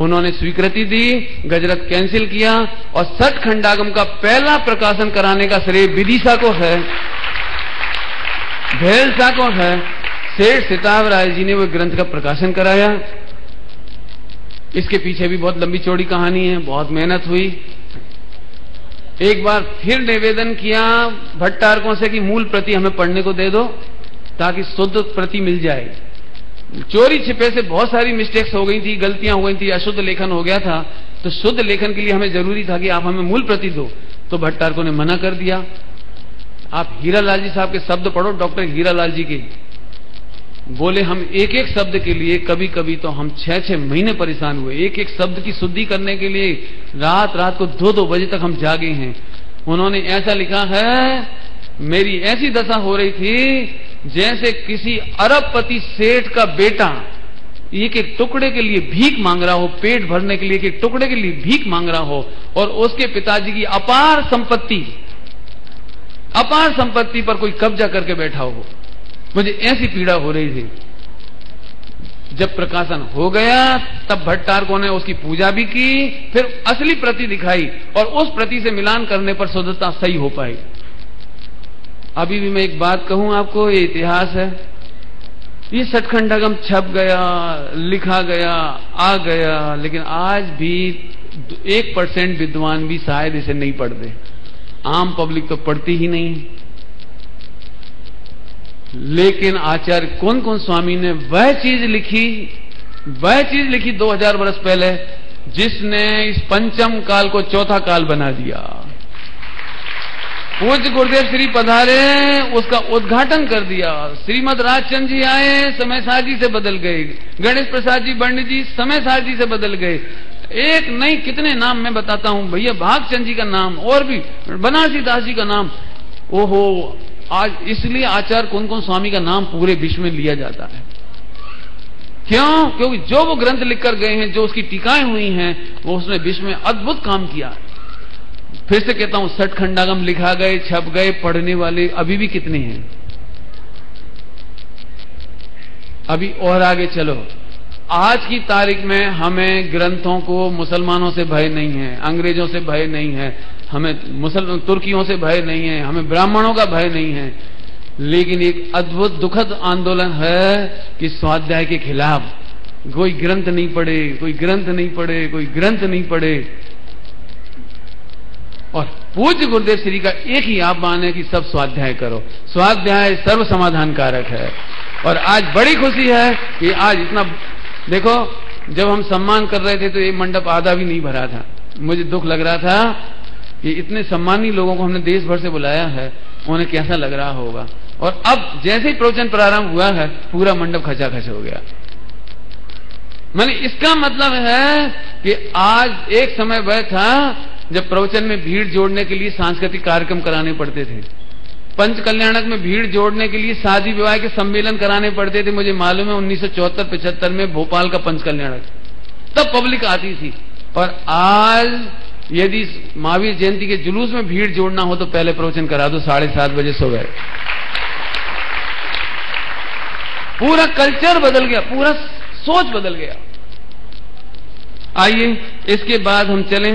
उन्होंने स्वीकृति दी, गजरत कैंसिल किया और सठ खंडागम का पहला प्रकाशन कराने का श्रेय विदिशा को है, भेलसा को है। सेठ सिताब राय जी ने वो ग्रंथ का प्रकाशन कराया। इसके पीछे भी बहुत लंबी चौड़ी कहानी है, बहुत मेहनत हुई। एक बार फिर निवेदन किया भट्टारकों से कि मूल प्रति हमें पढ़ने को दे दो ताकि शुद्ध प्रति मिल जाए। चोरी छिपे से बहुत सारी मिस्टेक्स हो गई थी, गलतियां हो गई थी, अशुद्ध लेखन हो गया था। तो शुद्ध लेखन के लिए हमें जरूरी था कि आप हमें मूल प्रति दो। तो भट्टारकों ने मना कर दिया। आप हीरालाल जी साहब के शब्द पढ़ो, डॉक्टर हीरालाल जी के। बोले हम एक एक शब्द के लिए कभी कभी तो हम 6-6 महीने परेशान हुए, एक एक शब्द की शुद्धि करने के लिए रात रात को 2-2 बजे तक हम जागे हैं। उन्होंने ऐसा लिखा है, मेरी ऐसी दशा हो रही थी जैसे किसी अरबपति सेठ का बेटा एक एक टुकड़े के लिए भीख मांग रहा हो, पेट भरने के लिए एक एक टुकड़े के लिए भीख मांग रहा हो, और उसके पिताजी की अपार संपत्ति पर कोई कब्जा करके बैठा हो। मुझे ऐसी पीड़ा हो रही थी। जब प्रकाशन हो गया तब भट्टारकों ने उसकी पूजा भी की, फिर असली प्रति दिखाई और उस प्रति से मिलान करने पर शुद्धता सही हो पाई। अभी भी मैं एक बात कहूं आपको, ये इतिहास है। ये सठखंडागम छप गया, लिखा गया, आ गया, लेकिन आज भी 1% विद्वान भी शायद इसे नहीं पढ़ते। आम पब्लिक तो पढ़ती ही नहीं। लेकिन आचार्य कौन कौन स्वामी ने वह चीज लिखी 2000 वर्ष पहले, जिसने इस पंचम काल को चौथा काल बना दिया। पूज्य गुरुदेव श्री पधारे, उसका उद्घाटन कर दिया। श्रीमद राजचंद जी आए, समय सार जी से बदल गए। गणेश प्रसाद जी पंडित जी समय सार जी से बदल गए। एक नहीं कितने नाम मैं बताता हूं भैया, भागचंद जी का नाम, और भी बनारसी दास जी का नाम। ओहो, आज इसलिए आचार्य कौन कौन स्वामी का नाम पूरे विश्व में लिया जाता है। क्यों? क्योंकि जो वो ग्रंथ लिखकर गए हैं, जो उसकी टीकाएं हुई हैं, वो उसने विश्व में अद्भुत काम किया। फिर से कहता हूं, सठखंडागम लिखा गए, छप गए, पढ़ने वाले अभी भी कितने हैं। अभी और आगे चलो। आज की तारीख में हमें ग्रंथों को मुसलमानों से भय नहीं है, अंग्रेजों से भय नहीं है, हमें तुर्कियों से भय नहीं है, हमें ब्राह्मणों का भय नहीं है। लेकिन एक अद्भुत दुखद आंदोलन है कि स्वाध्याय के खिलाफ कोई ग्रंथ नहीं पढ़े, कोई ग्रंथ नहीं पढ़े, कोई ग्रंथ नहीं पढ़े। और पूज्य गुरुदेव श्री का एक ही आह्वान है कि सब स्वाध्याय करो। स्वाध्याय सर्व समाधान कारक है। और आज बड़ी खुशी है कि आज इतना, देखो जब हम सम्मान कर रहे थे तो ये मंडप आधा भी नहीं भरा था। मुझे दुख लग रहा था कि इतने सम्मानी लोगों को हमने देश भर से बुलाया है, उन्हें कैसा लग रहा होगा। और अब जैसे ही प्रवचन प्रारंभ हुआ है पूरा मंडप खचाखच हो गया। माने इसका मतलब है कि आज एक समय वह था जब प्रवचन में भीड़ जोड़ने के लिए सांस्कृतिक कार्यक्रम कराने पड़ते थे, पंच कल्याणक में भीड़ जोड़ने के लिए शादी विवाह के सम्मेलन कराने पड़ते थे। मुझे मालूम है 1974-75 में भोपाल का पंच कल्याणक, तब पब्लिक आती थी। और आज यदि महावीर जयंती के जुलूस में भीड़ जोड़ना हो तो पहले प्रवचन करा दो 7:30 बजे सुबह। पूरा कल्चर बदल गया, पूरा सोच बदल गया। आइए इसके बाद हम चलें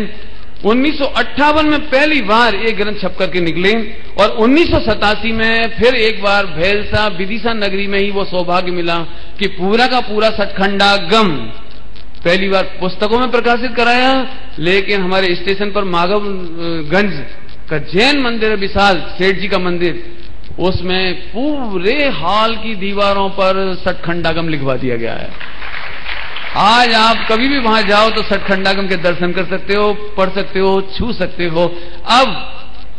1958 में पहली बार एक ग्रंथ छप करके निकले और 1987 में फिर एक बार भेलसा विदिशा नगरी में ही वो सौभाग्य मिला कि पूरा का पूरा सतखंडागम पहली बार पुस्तकों में प्रकाशित कराया। लेकिन हमारे स्टेशन पर माधवगंज का जैन मंदिर है, विशाल सेठ जी का मंदिर, उसमें पूरे हॉल की दीवारों पर सतखंडागम लिखवा दिया गया है। आज आप कभी भी वहां जाओ तो सतखंडागम के दर्शन कर सकते हो, पढ़ सकते हो, छू सकते हो। अब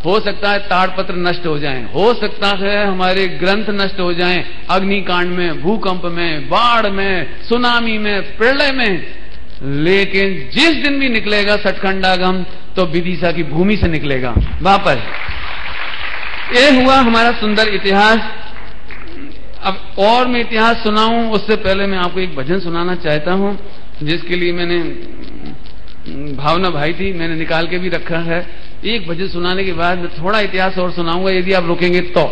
हो सकता है ताड़पत्र नष्ट हो जाएं, हो सकता है हमारे ग्रंथ नष्ट हो जाएं, अग्निकांड में, भूकंप में, बाढ़ में, सुनामी में, प्रलय में, लेकिन जिस दिन भी निकलेगा सतखंडागम तो विदिशा की भूमि से निकलेगा वापस। ये हुआ हमारा सुंदर इतिहास। अब और मैं इतिहास सुनाऊं उससे पहले मैं आपको एक भजन सुनाना चाहता हूं, जिसके लिए मैंने भावना भाई थी, मैंने निकाल के भी रखा है। एक भजन सुनाने के बाद मैं थोड़ा इतिहास और सुनाऊंगा यदि आप रुकेंगे तो,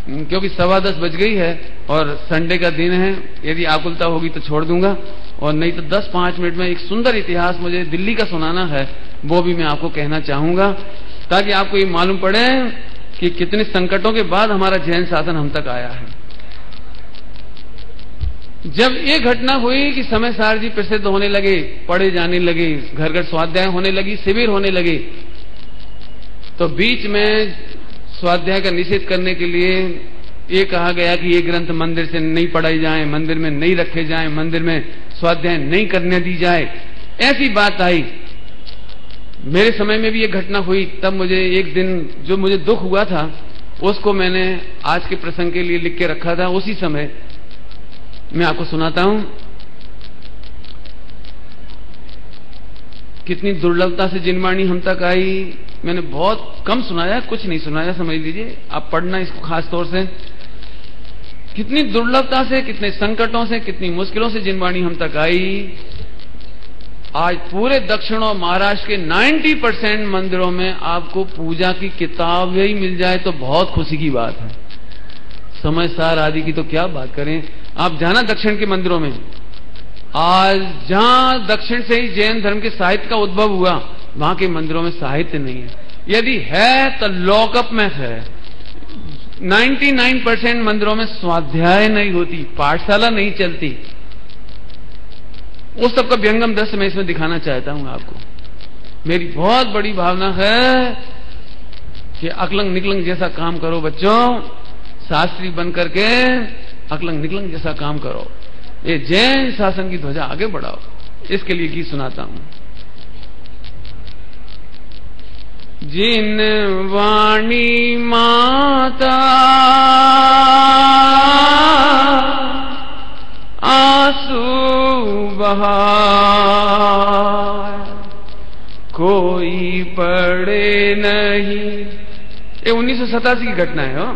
क्योंकि 10:15 बज गई है और संडे का दिन है। यदि आकुलता होगी तो छोड़ दूंगा, और नहीं तो 10-5 मिनट में एक सुंदर इतिहास मुझे दिल्ली का सुनाना है, वो भी मैं आपको कहना चाहूंगा, ताकि आपको ये मालूम पड़े कि कितने संकटों के बाद हमारा जैन शासन हम तक आया है। जब ये घटना हुई कि समय सार जी प्रसिद्ध होने लगे, पढ़े जाने लगे, घर घर स्वाध्याय होने लगी, शिविर होने लगे, तो बीच में स्वाध्याय का निषेध करने के लिए ये कहा गया कि ये ग्रंथ मंदिर से नहीं पढ़ाई जाए, मंदिर में नहीं रखे जाए, मंदिर में स्वाध्याय नहीं करने दी जाए, ऐसी बात आई। मेरे समय में भी ये घटना हुई। तब मुझे एक दिन जो मुझे दुख हुआ था उसको मैंने आज के प्रसंग के लिए लिख के रखा था। उसी समय मैं आपको सुनाता हूं। कितनी दुर्लभता से जिनवाणी हम तक आई। मैंने बहुत कम सुनाया, कुछ नहीं सुनाया, समझ लीजिए, आप पढ़ना इसको खास तौर से। कितनी दुर्लभता से, कितने संकटों से, कितनी मुश्किलों से जिनवाणी हम तक आई। आज पूरे दक्षिण और महाराष्ट्र के 90% मंदिरों में आपको पूजा की किताब ही मिल जाए तो बहुत खुशी की बात है। समय सार आदि की तो क्या बात करें। आप जाना दक्षिण के मंदिरों में, आज जहां दक्षिण से ही जैन धर्म के साहित्य का उद्भव हुआ वहां के मंदिरों में साहित्य नहीं है, यदि है तो लॉकअप में है। 99% मंदिरों में स्वाध्याय नहीं होती, पाठशाला नहीं चलती। उस सबका व्यंगम दृश्य मैं इसमें दिखाना चाहता हूं आपको। मेरी बहुत बड़ी भावना है कि अकलंग निकलंग जैसा काम करो बच्चों, शास्त्री बन करके अकलंग निकलंग जैसा काम करो, ये जैन शासन की ध्वजा आगे बढ़ाओ। इसके लिए गीत सुनाता हूं। जिन वाणी माता आंसू बहा, कोई पढ़े नहीं। ये 1987 की घटना है। हो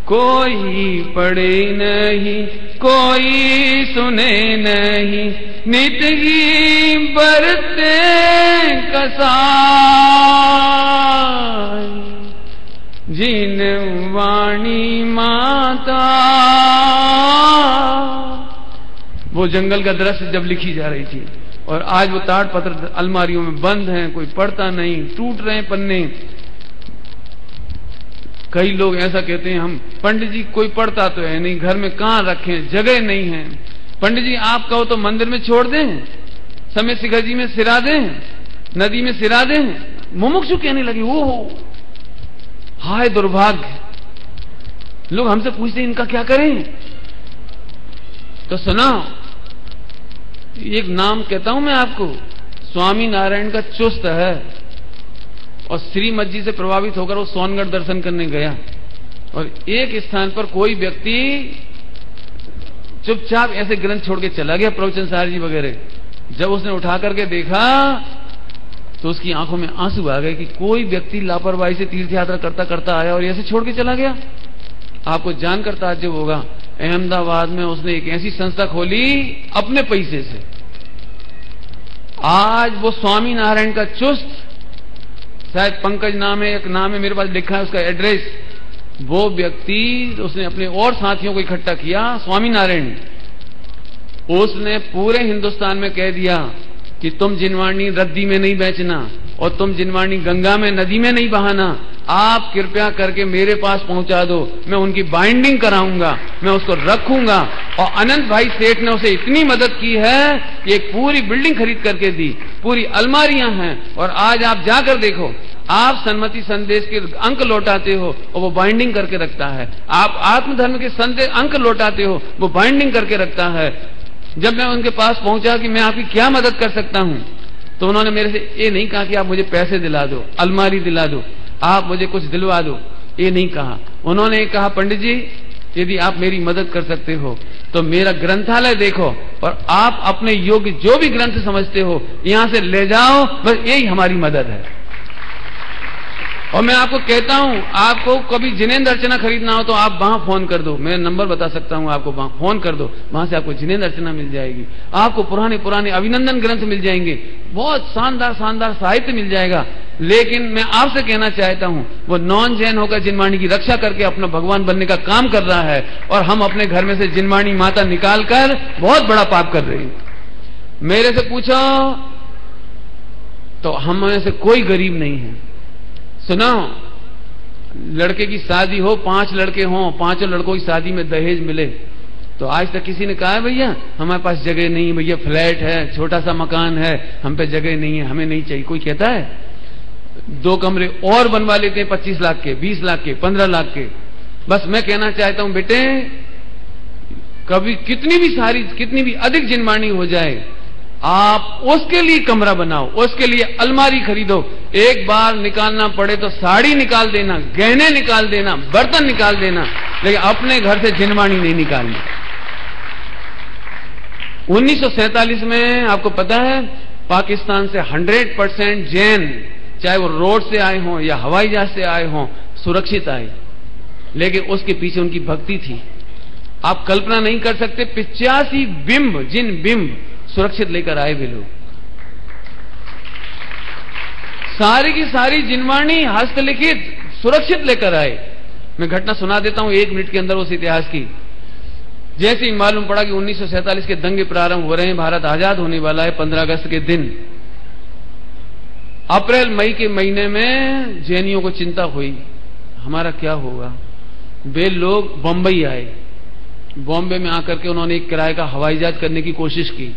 कोई पढ़े नहीं, कोई सुने नहीं, नित ही बरते कसाई। जिन वाणी माता, वो जंगल का दृश्य जब लिखी जा रही थी, और आज वो ताड़पत्र अलमारियों में बंद हैं, कोई पढ़ता नहीं, टूट रहे पन्ने। कई लोग ऐसा कहते हैं, हम पंडित जी कोई पढ़ता तो है नहीं, घर में कहां रखें, जगह नहीं है। पंडित जी आप कहो तो मंदिर में छोड़ दें, समय शिखर जी में सिरा दें, नदी में सिरा दें। मुमुक्षु कहने लगे, वो हाय दुर्भाग्य। लोग हमसे पूछते हैं इनका क्या करें। तो सुना, एक नाम कहता हूं मैं आपको, स्वामी नारायण का चुस्त है, और श्रीमद जी से प्रभावित होकर वो सोनगढ़ दर्शन करने गया, और एक स्थान पर कोई व्यक्ति चुपचाप ऐसे ग्रंथ छोड़ के चला गया, प्रवचन सार जी वगैरह। जब उसने उठा करके देखा तो उसकी आंखों में आंसू आ गए कि कोई व्यक्ति लापरवाही से तीर्थ यात्रा करता करता आया और ऐसे छोड़ के चला गया। आपको जानकर ताज्जुब होगा, अहमदाबाद में उसने एक ऐसी संस्था खोली अपने पैसे से। आज वो स्वामी नारायण का चुस्त, शायद पंकज नाम है, एक नाम है, मेरे पास लिखा है उसका एड्रेस। वो व्यक्ति उसने अपने और साथियों को इकट्ठा किया, स्वामी नारायण, उसने पूरे हिंदुस्तान में कह दिया कि तुम जिनवाणी रद्दी में नहीं बेचना और तुम जिनवाणी गंगा में, नदी में नहीं बहाना। आप कृपया करके मेरे पास पहुंचा दो, मैं उनकी बाइंडिंग कराऊंगा, मैं उसको रखूंगा। और अनंत भाई सेठ ने उसे इतनी मदद की है कि एक पूरी बिल्डिंग खरीद करके दी, पूरी अलमारियां हैं। और आज आप जाकर देखो, आप सन्मति संदेश के अंक लौटाते हो और वो बाइंडिंग करके रखता है। आप आत्मधर्म के संदेश अंक लौटाते हो, वो बाइंडिंग करके रखता है। जब मैं उनके पास पहुंचा कि मैं आपकी क्या मदद कर सकता हूं, तो उन्होंने मेरे से ये नहीं कहा कि आप मुझे पैसे दिला दो, अलमारी दिला दो, आप मुझे कुछ दिलवा दो, ये नहीं कहा। उन्होंने कहा, पंडित जी यदि आप मेरी मदद कर सकते हो तो मेरा ग्रंथालय देखो और आप अपने योग्य जो भी ग्रंथ समझते हो यहां से ले जाओ, बस यही हमारी मदद है। और मैं आपको कहता हूं, आपको कभी जिनेंद्र अर्चना खरीदना हो तो आप वहां फोन कर दो, मैं नंबर बता सकता हूं आपको, वहां फोन कर दो, वहां से आपको जिनेंद्र अर्चना मिल जाएगी, आपको पुराने पुराने अभिनंदन ग्रंथ मिल जाएंगे, बहुत शानदार शानदार साहित्य मिल जाएगा। लेकिन मैं आपसे कहना चाहता हूं, वो नॉन जैन होकर जिनवाणी की रक्षा करके अपना भगवान बनने का काम कर रहा है और हम अपने घर में से जिनवाणी माता निकालकर बहुत बड़ा पाप कर रहे हैं। मेरे से पूछो तो हम में से कोई गरीब नहीं है। सुनो, लड़के की शादी हो, 5 लड़के हों, 5 लड़कों की शादी में दहेज मिले, तो आज तक किसी ने कहा है भैया हमारे पास जगह नहीं है, भैया फ्लैट है, छोटा सा मकान है, हम पे जगह नहीं है, हमें नहीं चाहिए? कोई कहता है? 2 कमरे और बनवा लेते हैं 25 लाख के, 20 लाख के, 15 लाख के। बस मैं कहना चाहता हूं बेटे, कभी कितनी भी अधिक जिनवाणी हो जाए, आप उसके लिए कमरा बनाओ, उसके लिए अलमारी खरीदो। एक बार निकालना पड़े तो साड़ी निकाल देना, गहने निकाल देना, बर्तन निकाल देना, लेकिन अपने घर से जिनवाणी नहीं निकालनी। 1947 में आपको पता है पाकिस्तान से 100% जैन, चाहे वो रोड से आए हों या हवाई जहाज से आए हों, सुरक्षित आए, लेकिन उसके पीछे उनकी भक्ति थी। आप कल्पना नहीं कर सकते, 85 बिंब, जिन बिंब सुरक्षित लेकर आए वे लोग, सारी की सारी जिनवाणी हस्तलिखित सुरक्षित लेकर आए। मैं घटना सुना देता हूं 1 मिनट के अंदर उस इतिहास की। जैसे ही मालूम पड़ा कि 1947 के दंगे प्रारंभ हो रहे हैं, भारत आजाद होने वाला है 15 अगस्त के दिन, अप्रैल मई के महीने में जैनियों को चिंता हुई हमारा क्या होगा। वे लोग बंबई आए, बॉम्बे में आकर के उन्होंने एक किराए का हवाई जहाज करने की कोशिश की।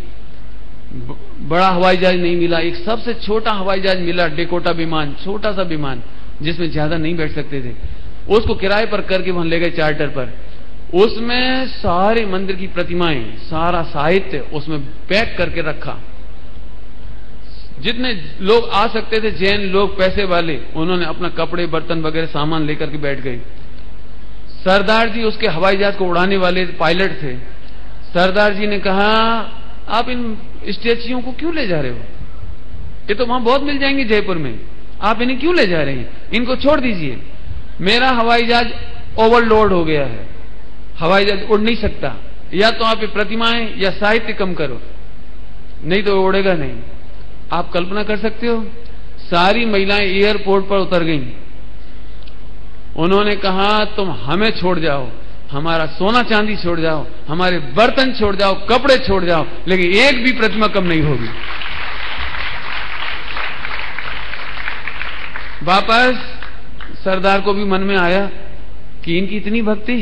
बड़ा हवाई जहाज नहीं मिला, एक सबसे छोटा हवाई जहाज मिला, डेकोटा विमान, छोटा सा विमान जिसमें ज्यादा नहीं बैठ सकते थे। उसको किराए पर करके वहां ले गए चार्टर पर। उसमें सारे मंदिर की प्रतिमाएं, सारा साहित्य उसमें पैक करके रखा। जितने लोग आ सकते थे जैन लोग, पैसे वाले, उन्होंने अपना कपड़े बर्तन वगैरह सामान लेकर के बैठ गए। सरदार जी उसके हवाई जहाज को उड़ाने वाले पायलट थे। सरदार जी ने कहा, आप इन स्टैच्यूओं को क्यों ले जा रहे हो? ये तो वहां बहुत मिल जाएंगे जयपुर में, आप इन्हें क्यों ले जा रहे हैं? इनको छोड़ दीजिए। मेरा हवाई जहाज ओवरलोड हो गया है, हवाई जहाज उड़ नहीं सकता, या तो आप ये प्रतिमाएं या साहित्य कम करो, नहीं तो उड़ेगा नहीं। आप कल्पना कर सकते हो, सारी महिलाएं एयरपोर्ट पर उतर गईं। उन्होंने कहा तुम हमें छोड़ जाओ, हमारा सोना चांदी छोड़ जाओ, हमारे बर्तन छोड़ जाओ, कपड़े छोड़ जाओ, लेकिन एक भी प्रतिमा कम नहीं होगी। वापस सरदार को भी मन में आया कि इनकी इतनी भक्ति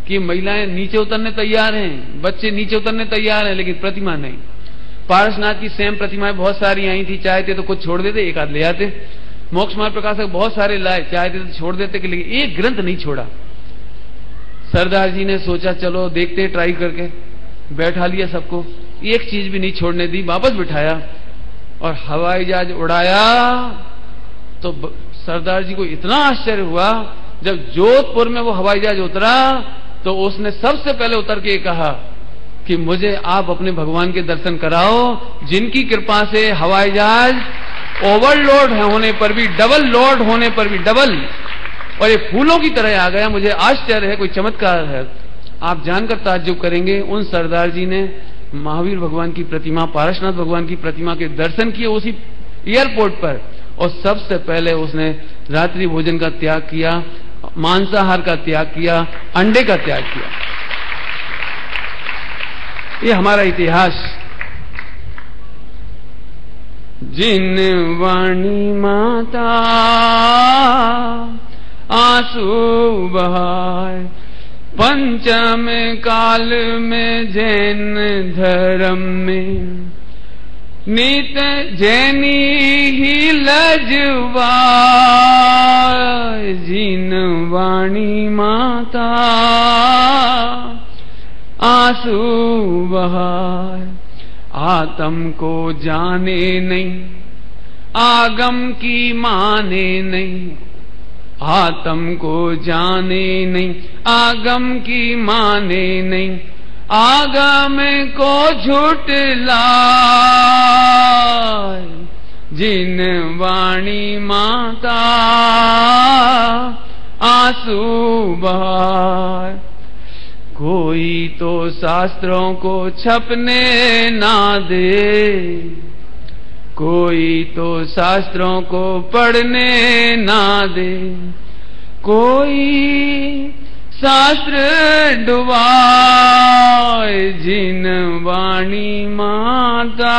कि महिलाएं नीचे उतरने तैयार हैं, बच्चे नीचे उतरने तैयार हैं, लेकिन प्रतिमा नहीं। पारसनाथ की सेम प्रतिमाएं बहुत सारी आई थी, चाहते तो कुछ छोड़ देते, एक आध ले आते। मोक्ष मार्ग प्रकाशक बहुत सारे लाए, चाहते तो छोड़ देते, लेकिन एक ग्रंथ नहीं छोड़ा। सरदार जी ने सोचा चलो देखते ट्राई करके, बैठा लिया सबको, एक चीज भी नहीं छोड़ने दी, वापस बिठाया और हवाई जहाज उड़ाया। तो सरदार जी को इतना आश्चर्य हुआ जब जोधपुर में वो हवाई जहाज उतरा तो उसने सबसे पहले उतर के कहा कि मुझे आप अपने भगवान के दर्शन कराओ, जिनकी कृपा से हवाई जहाज ओवरलोड होने पर भी, डबल लोड होने पर भी डबल, और ये फूलों की तरह आ गया। मुझे आश्चर्य है, कोई चमत्कार है। आप जानकर ताज्जुब करेंगे, उन सरदार जी ने महावीर भगवान की प्रतिमा, पारसनाथ भगवान की प्रतिमा के दर्शन किए उसी एयरपोर्ट पर, और सबसे पहले उसने रात्रि भोजन का त्याग किया, मांसाहार का त्याग किया, अंडे का त्याग किया। ये हमारा इतिहास। जिन वाणी माता आंसू बहाए, पंचम काल में जैन धर्म में नित जैनी ही लजवाए। जिन वाणी माता आंसू बहाए, आत्म को जाने नहीं, आगम की माने नहीं, आत्म को जाने नहीं, आगम की माने नहीं, आगम को झुठलाए। जिन वाणी माता आंसू बहाए, कोई तो शास्त्रों को छपने ना दे, कोई तो शास्त्रों को पढ़ने ना दे, कोई शास्त्र डुबाए। जिन वाणी माता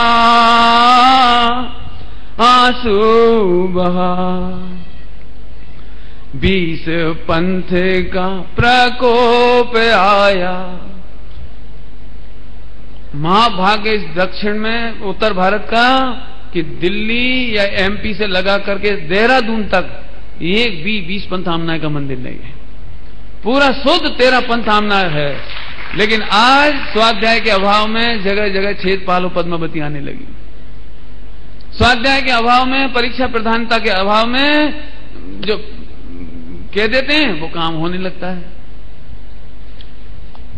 आंसू बहाए, 20 पंथ का प्रकोप आया। महाभाग्य इस दक्षिण में, उत्तर भारत का, कि दिल्ली या एमपी से लगा करके देहरादून तक एक भी 20 पंथामनाय का मंदिर नहीं है। पूरा शुद्ध 13 पंथामनाय है। लेकिन आज स्वाध्याय के अभाव में जगह जगह छेद पालो पद्मावती आने लगी। स्वाध्याय के अभाव में, परीक्षा प्रधानता के अभाव में जो कह देते हैं वो काम होने लगता है।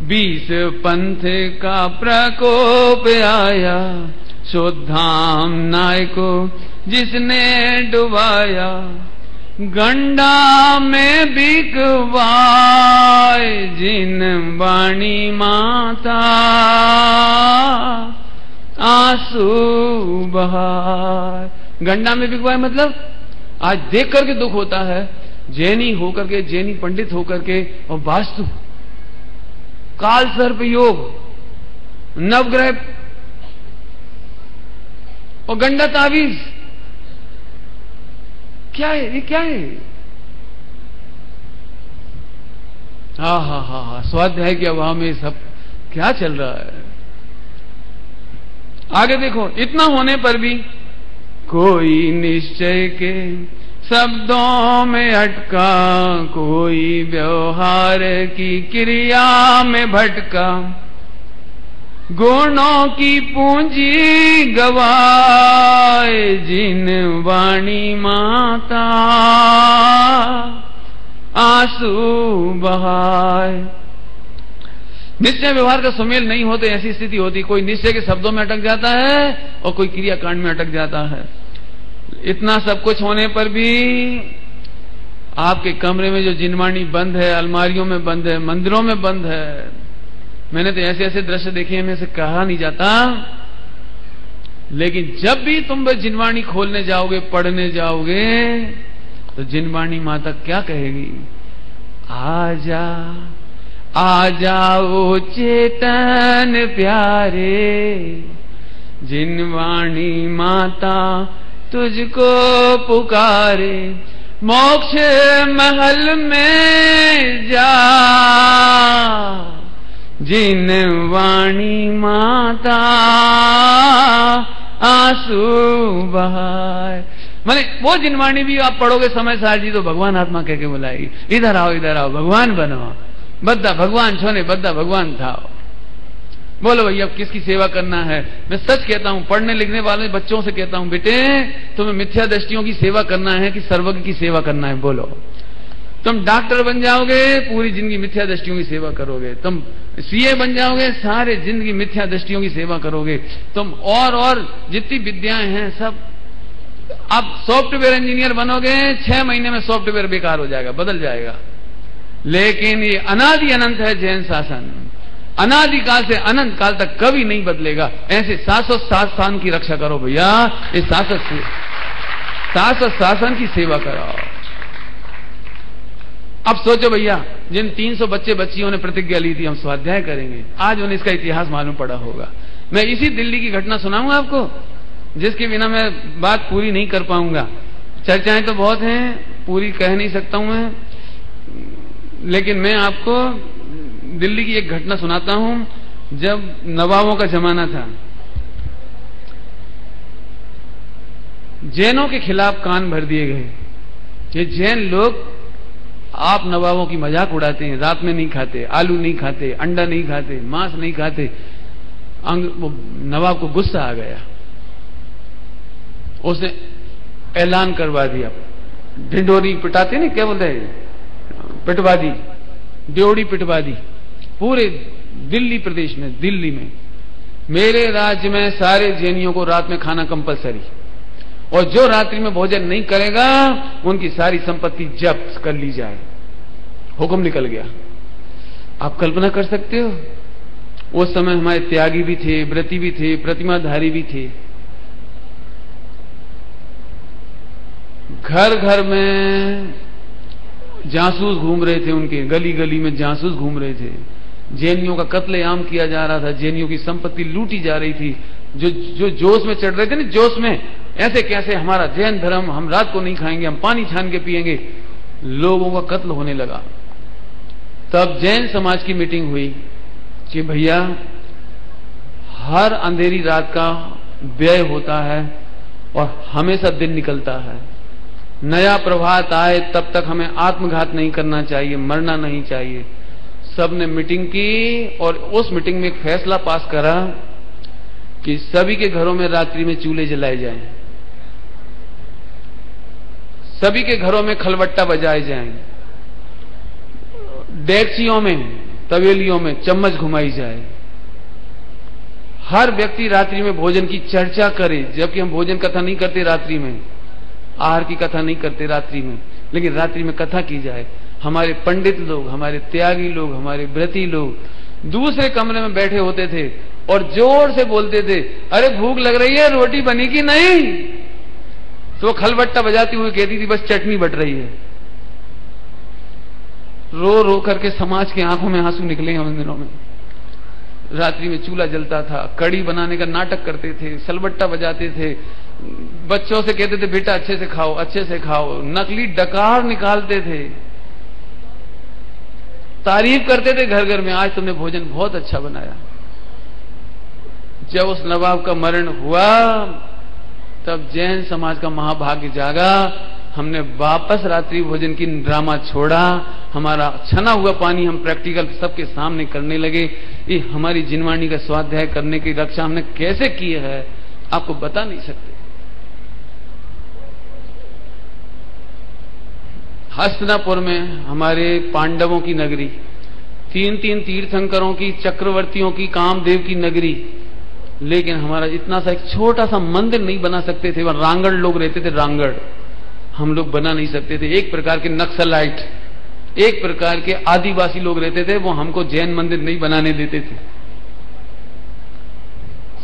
20 पंथ का प्रकोप आया, शुद्धाम नाय को जिसने डुबाया, गंडा में बिकवाए। जिन वाणी माता आंसू बहाए, गंडा में बिकवाए मतलब आज देख करके दुख होता है। जैनी होकर के, जैनी पंडित होकर के, और वास्तु, काल सर्प योग, नवग्रह और गंडा तावीज, क्या है ये, क्या है? हा, स्वाध्याय के अभाव में सब क्या चल रहा है। आगे देखो, इतना होने पर भी कोई निश्चय के शब्दों में अटका, कोई व्यवहार की क्रिया में भटका, गुणों की पूंजी गवाए। जिन वाणी माता आंसू बहाए। निश्चय व्यवहार का सुमेल नहीं होते, ऐसी स्थिति होती। कोई निश्चय के शब्दों में अटक जाता है और कोई क्रियाकांड में अटक जाता है। इतना सब कुछ होने पर भी आपके कमरे में जो जिनवाणी बंद है, अलमारियों में बंद है, मंदिरों में बंद है। मैंने तो ऐसे ऐसे दृश्य देखे हैं, में से कहा नहीं जाता। लेकिन जब भी तुम जिनवाणी खोलने जाओगे, पढ़ने जाओगे, तो जिनवाणी माता क्या कहेगी? आजा आ जाओ चेतन प्यारे, जिनवाणी माता तुझको पुकारे, मोक्ष महल में जा, जिनवाणी माता आंसू बहाए। माने वो जिनवाणी भी आप पढ़ोगे समय सार जी तो भगवान आत्मा कह के बुलाएगी, इधर आओ भगवान बनो, बद्दा भगवान छोने बद्दा भगवान था। बोलो भैया किसकी सेवा करना है? मैं सच कहता हूं, पढ़ने लिखने वाले बच्चों से कहता हूं, बेटे तुम्हें मिथ्या दृष्टियों की सेवा करना है कि सर्वज्ञ की सेवा करना है? बोलो। तुम डॉक्टर बन जाओगे, पूरी जिंदगी मिथ्या दृष्टियों की सेवा करोगे। तुम सीए बन जाओगे, सारे जिंदगी मिथ्या दृष्टियों की सेवा करोगे। तुम और जितनी विद्याएं हैं सब, अब सॉफ्टवेयर इंजीनियर बनोगे, 6 महीने में सॉफ्टवेयर बेकार हो जाएगा, बदल जाएगा। लेकिन ये अनादि अनंत है जैन शासन, अनादिकाल से अनंत काल तक कभी नहीं बदलेगा। ऐसे शाश्वत शासन की रक्षा करो भैया, इस शाश्वत शासन की सेवा करो। अब सोचो भैया, जिन 300 बच्चे बच्चियों ने प्रतिज्ञा ली थी हम स्वाध्याय करेंगे, आज उन्हें इसका इतिहास मालूम पड़ा होगा। मैं इसी दिल्ली की घटना सुनाऊंगा आपको, जिसके बिना मैं बात पूरी नहीं कर पाऊंगा। चर्चाएं तो बहुत हैं, पूरी कह नहीं सकता हूं मैं, लेकिन मैं आपको दिल्ली की एक घटना सुनाता हूं। जब नवाबों का जमाना था, जैनों के खिलाफ कान भर दिए गए। ये जैन लोग, आप नवाबों की मजाक उड़ाते हैं, रात में नहीं खाते, आलू नहीं खाते, अंडा नहीं खाते, मांस नहीं खाते। नवाब को गुस्सा आ गया, उसने ऐलान करवा दिया, ढिंडोरी पिटाते नहीं, क्या बोलते हैं, पिटवा दी, ड्योढ़ी पिटवा दी पूरे दिल्ली प्रदेश में। दिल्ली में, मेरे राज्य में सारे जैनियों को रात में खाना कंपलसरी, और जो रात्रि में भोजन नहीं करेगा उनकी सारी संपत्ति जब्त कर ली जाए। हुक्म निकल गया। आप कल्पना कर सकते हो, उस समय हमारे त्यागी भी थे, व्रती भी थे, प्रतिमाधारी भी थे। घर घर में जासूस घूम रहे थे, उनके गली गली में जासूस घूम रहे थे। जैनियों का कत्लेआम किया जा रहा था, जैनियों की संपत्ति लूटी जा रही थी। जो जोश में चढ़ रहे थे ना, जोश में, ऐसे कैसे हमारा जैन धर्म, हम रात को नहीं खाएंगे, हम पानी छान के पिएंगे, लोगों का कत्ल होने लगा। तब जैन समाज की मीटिंग हुई कि भैया, हर अंधेरी रात का व्यय होता है और हमेशा दिन निकलता है। नया प्रभात आए तब तक हमें आत्मघात नहीं करना चाहिए, मरना नहीं चाहिए। सबने मीटिंग की और उस मीटिंग में एक फैसला पास करा कि सभी के घरों में रात्रि में चूल्हे जलाए जाएं, सभी के घरों में खलबट्टा बजाए जाएं, डेगचियों में, तवेलियों में चम्मच घुमाई जाए। हर व्यक्ति रात्रि में भोजन की चर्चा करे, जबकि हम भोजन कथा नहीं करते रात्रि में, आहार की कथा नहीं करते रात्रि में, लेकिन रात्रि में कथा की जाए। हमारे पंडित लोग, हमारे त्यागी लोग, हमारे व्रती लोग दूसरे कमरे में बैठे होते थे और जोर से बोलते थे, अरे भूख लग रही है, रोटी बनी कि नहीं? तो वो खलबट्टा बजाती हुई कहती थी, बस चटनी बट रही है। रो रो करके समाज की आंखों में आंसू निकले उन दिनों में। रात्रि में चूल्हा जलता था, कड़ी बनाने का नाटक करते थे, सलबट्टा बजाते थे, बच्चों से कहते थे बेटा अच्छे से खाओ, अच्छे से खाओ, नकली डकार निकालते थे, तारीफ करते थे घर घर में, आज तुमने भोजन बहुत अच्छा बनाया। जब उस नवाब का मरण हुआ तब जैन समाज का महाभाग्य जागा। हमने वापस रात्रि भोजन की ड्रामा छोड़ा, हमारा छना हुआ पानी हम प्रैक्टिकल सबके सामने करने लगे। ये हमारी जिनवाणी का स्वाध्याय करने की रक्षा हमने कैसे की है आपको बता नहीं सकते। हस्तिनापुर में हमारे पांडवों की नगरी, 3 तीर्थंकरों की, चक्रवर्तियों की, कामदेव की नगरी, लेकिन हमारा इतना सा एक छोटा सा मंदिर नहीं बना सकते थे। वहां रांगड़ लोग रहते थे, रांगड़ हम लोग बना नहीं सकते थे। एक प्रकार के नक्सलाइट, एक प्रकार के आदिवासी लोग रहते थे, वो हमको जैन मंदिर नहीं बनाने देते थे।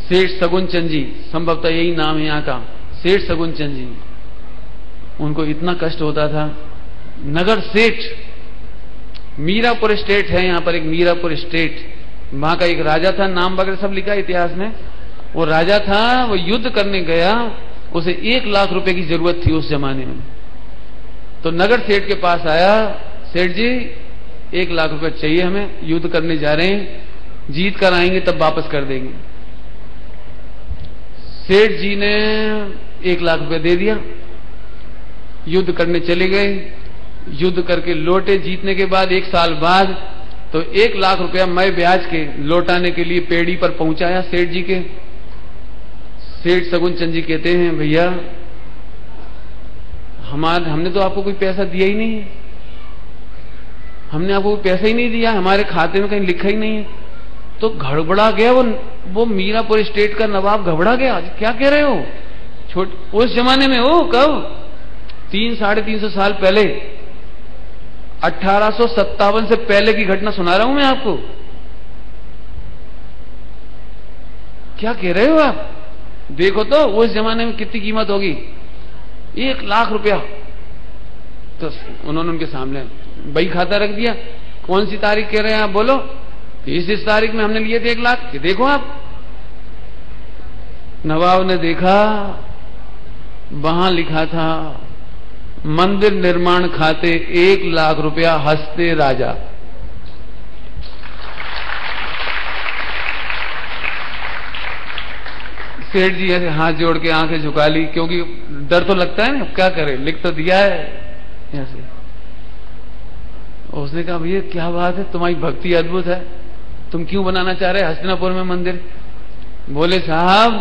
सेठ सगुनचंद जी, संभवतः यही नाम है यहाँ का, सेठ सगुनचंद जी, उनको इतना कष्ट होता था। नगर सेठ, मीरापुर स्टेट है यहाँ पर, एक मीरापुर स्टेट, वहां का एक राजा था, नाम वगैरह सब लिखा है इतिहास में। वो राजा था, वो युद्ध करने गया, उसे 1 लाख रुपए की जरूरत थी उस जमाने में। तो नगर सेठ के पास आया, सेठ जी 1 लाख रुपए चाहिए हमें, युद्ध करने जा रहे हैं, जीत कर आएंगे तब वापस कर देंगे। सेठ जी ने 1 लाख रुपए दे दिया, युद्ध करने चले गए, युद्ध करके लौटे। जीतने के बाद 1 साल बाद तो 1 लाख रुपया मैं ब्याज के लौटाने के लिए पेड़ी पर पहुंचाया सेठ जी के। सेठ सगुनचंद जी कहते हैं, भैया हमने तो आपको कोई पैसा दिया ही नहीं है, हमने आपको पैसा ही नहीं दिया, हमारे खाते में कहीं लिखा ही नहीं है। तो गड़बड़ा गया वो मीरापुर स्टेट का नवाब घबरा गया। क्या कह रहे हो? उस जमाने में हो, कब 300-350 साल पहले, 1857 से पहले की घटना सुना रहा हूं मैं आपको। क्या कह रहे हो आप? देखो तो उस जमाने में कितनी कीमत होगी, 1 लाख रुपया। तो उन्होंने उनके सामने बही खाता रख दिया। कौन सी तारीख कह रहे हैं आप? बोलो। इस तारीख में हमने लिए थे 1 लाख। कि देखो आप। नवाब ने देखा, वहां लिखा था मंदिर निर्माण खाते 1 लाख रुपया, हंसते राजा। सेठ जी ऐसे हाथ जोड़ के आंखें झुका ली, क्योंकि डर तो लगता है ना, क्या करे, लिख तो दिया है ऐसे। उसने कहा भैया क्या बात है, तुम्हारी भक्ति अद्भुत है, तुम क्यों बनाना चाह रहे हस्तिनापुर में मंदिर? बोले साहब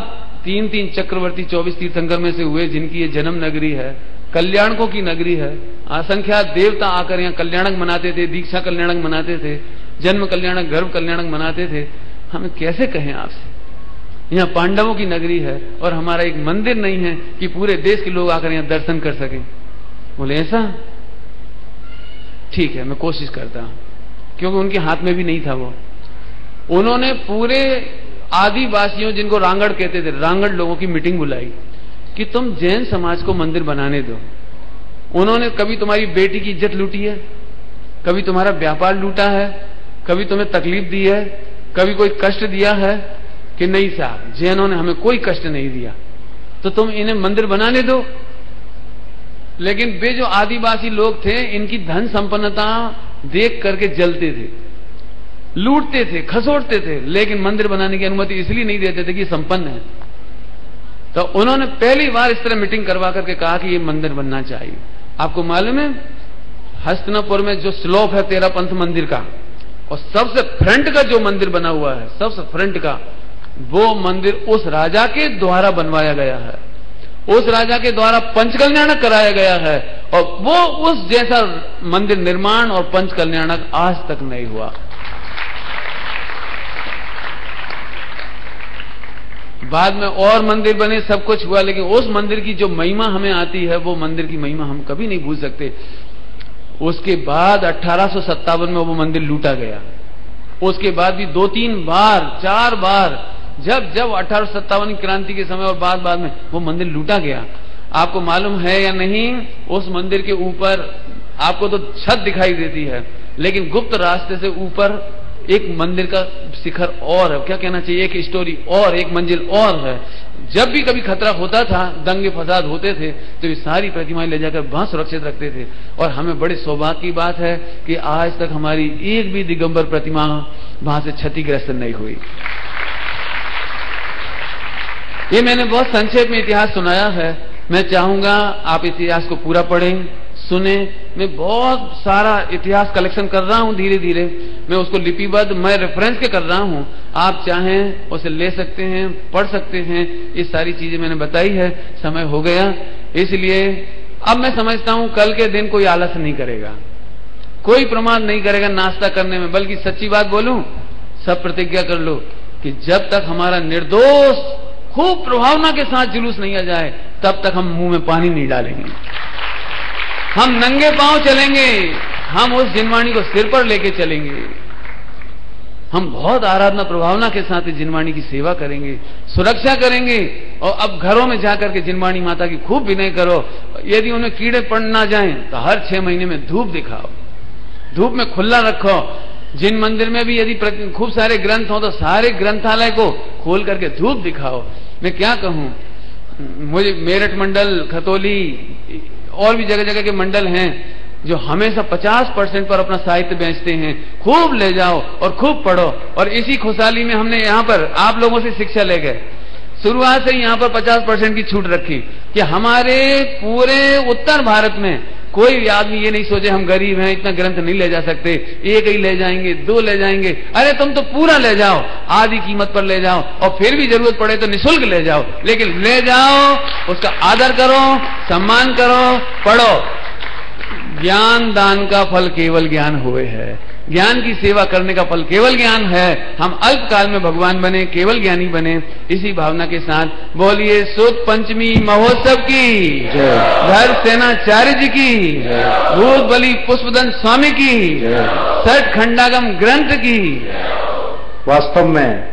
3 चक्रवर्ती 24 तीर्थंकर में से हुए, जिनकी ये जन्म नगरी है, कल्याणकों की नगरी है। असंख्यात देवता आकर यहाँ कल्याणक मनाते थे, दीक्षा कल्याणक मनाते थे, जन्म कल्याणक, गर्भ कल्याणक मनाते थे। हमें कैसे कहें आपसे, यहाँ पांडवों की नगरी है और हमारा एक मंदिर नहीं है कि पूरे देश के लोग आकर यहाँ दर्शन कर सकें। बोले ऐसा? ठीक है, मैं कोशिश करता हूं। क्योंकि उनके हाथ में भी नहीं था वो। उन्होंने पूरे आदिवासियों, जिनको रांगड़ कहते थे, रांगड़ लोगों की मीटिंग बुलाई कि तुम जैन समाज को मंदिर बनाने दो। उन्होंने कभी तुम्हारी बेटी की इज्जत लूटी है, कभी तुम्हारा व्यापार लूटा है, कभी तुम्हें तकलीफ दी है, कभी कोई कष्ट दिया है? कि नहीं साहब, जैनों ने हमें कोई कष्ट नहीं दिया, तो तुम इन्हें मंदिर बनाने दो। लेकिन वे जो आदिवासी लोग थे, इनकी धन संपन्नता देख करके जलते थे, लूटते थे, खसोटते थे, लेकिन मंदिर बनाने की अनुमति इसलिए नहीं देते थे कि संपन्न है। तो उन्होंने पहली बार इस तरह मीटिंग करवा करके कहा कि ये मंदिर बनना चाहिए। आपको मालूम है हस्तिनापुर में जो श्लोक है 13 पंथ मंदिर का, और सबसे फ्रंट का जो मंदिर बना हुआ है, सबसे फ्रंट का, वो मंदिर उस राजा के द्वारा बनवाया गया है, उस राजा के द्वारा पंच कल्याणक कराया गया है, और वो उस जैसा मंदिर निर्माण और पंच कल्याणक आज तक नहीं हुआ। बाद में और मंदिर बने, सब कुछ हुआ, लेकिन उस मंदिर की जो महिमा हमें आती है, वो मंदिर की महिमा हम कभी नहीं भूल सकते। उसके बाद 1857 में वो मंदिर लूटा गया। उसके बाद भी 2-3 बार, 4 बार, जब 1857 की क्रांति के समय और बाद में वो मंदिर लूटा गया। आपको मालूम है या नहीं, उस मंदिर के ऊपर आपको तो छत दिखाई देती है, लेकिन गुप्त रास्ते से ऊपर एक मंदिर का शिखर और है, क्या कहना चाहिए, एक स्टोरी और, एक मंजिल और है। जब भी कभी खतरा होता था, दंगे फसाद होते थे, तो ये सारी प्रतिमाएं ले जाकर वहां सुरक्षित रखते थे। और हमें बड़े सौभाग्य की बात है कि आज तक हमारी एक भी दिगंबर प्रतिमा वहां से क्षतिग्रस्त नहीं हुई। ये मैंने बहुत संक्षेप में इतिहास सुनाया है। मैं चाहूंगा आप इतिहास को पूरा पढ़ें, सुने। मैं बहुत सारा इतिहास कलेक्शन कर रहा हूं, धीरे धीरे मैं उसको लिपिबद्ध, मैं रेफरेंस के कर रहा हूं। आप चाहें उसे ले सकते हैं, पढ़ सकते हैं। ये सारी चीजें मैंने बताई है। समय हो गया, इसलिए अब मैं समझता हूं कल के दिन कोई आलस नहीं करेगा, कोई प्रमाद नहीं करेगा नाश्ता करने में। बल्कि सच्ची बात बोलूं, सब प्रतिज्ञा कर लो कि जब तक हमारा निर्दोष खूब प्रभावना के साथ जुलूस नहीं आ जाए, तब तक हम मुंह में पानी नहीं डालेंगे। हम नंगे पांव चलेंगे, हम उस जिनवाणी को सिर पर लेके चलेंगे। हम बहुत आराधना प्रभावना के साथ जिनवाणी की सेवा करेंगे, सुरक्षा करेंगे। और अब घरों में जाकर के जिनवाणी माता की खूब विनय करो। यदि उन्हें कीड़े पड़ ना जाएं तो हर 6 महीने में धूप दिखाओ, धूप में खुला रखो। जिन मंदिर में भी यदि खूब सारे ग्रंथ हो तो सारे ग्रंथालय को खोल करके धूप दिखाओ। मैं क्या कहूं, मुझे मेरठ मंडल, खतौली और भी जगह जगह के मंडल हैं जो हमेशा 50% पर अपना साहित्य बेचते हैं। खूब ले जाओ और खूब पढ़ो। और इसी खुशहाली में हमने यहाँ पर आप लोगों से शिक्षा ले गए। शुरुआत से यहाँ पर 50% की छूट रखी कि हमारे पूरे उत्तर भारत में कोई भी आदमी ये नहीं सोचे हम गरीब हैं, इतना ग्रंथ नहीं ले जा सकते, एक ही ले जाएंगे, 2 ले जाएंगे। अरे तुम तो पूरा ले जाओ, आधी कीमत पर ले जाओ, और फिर भी जरूरत पड़े तो निःशुल्क ले जाओ, लेकिन ले जाओ, उसका आदर करो, सम्मान करो, पढ़ो। ज्ञान दान का फल केवल ज्ञान हुए है, ज्ञान की सेवा करने का फल केवल ज्ञान है। हम अल्प काल में भगवान बने, केवल ज्ञानी बने। इसी भावना के साथ बोलिए सुद पंचमी महोत्सव की जय, धर सेनाचार्य जी की जय, भूत बलि पुष्पदन स्वामी की जय, छठ खंडागम ग्रंथ की। वास्तव में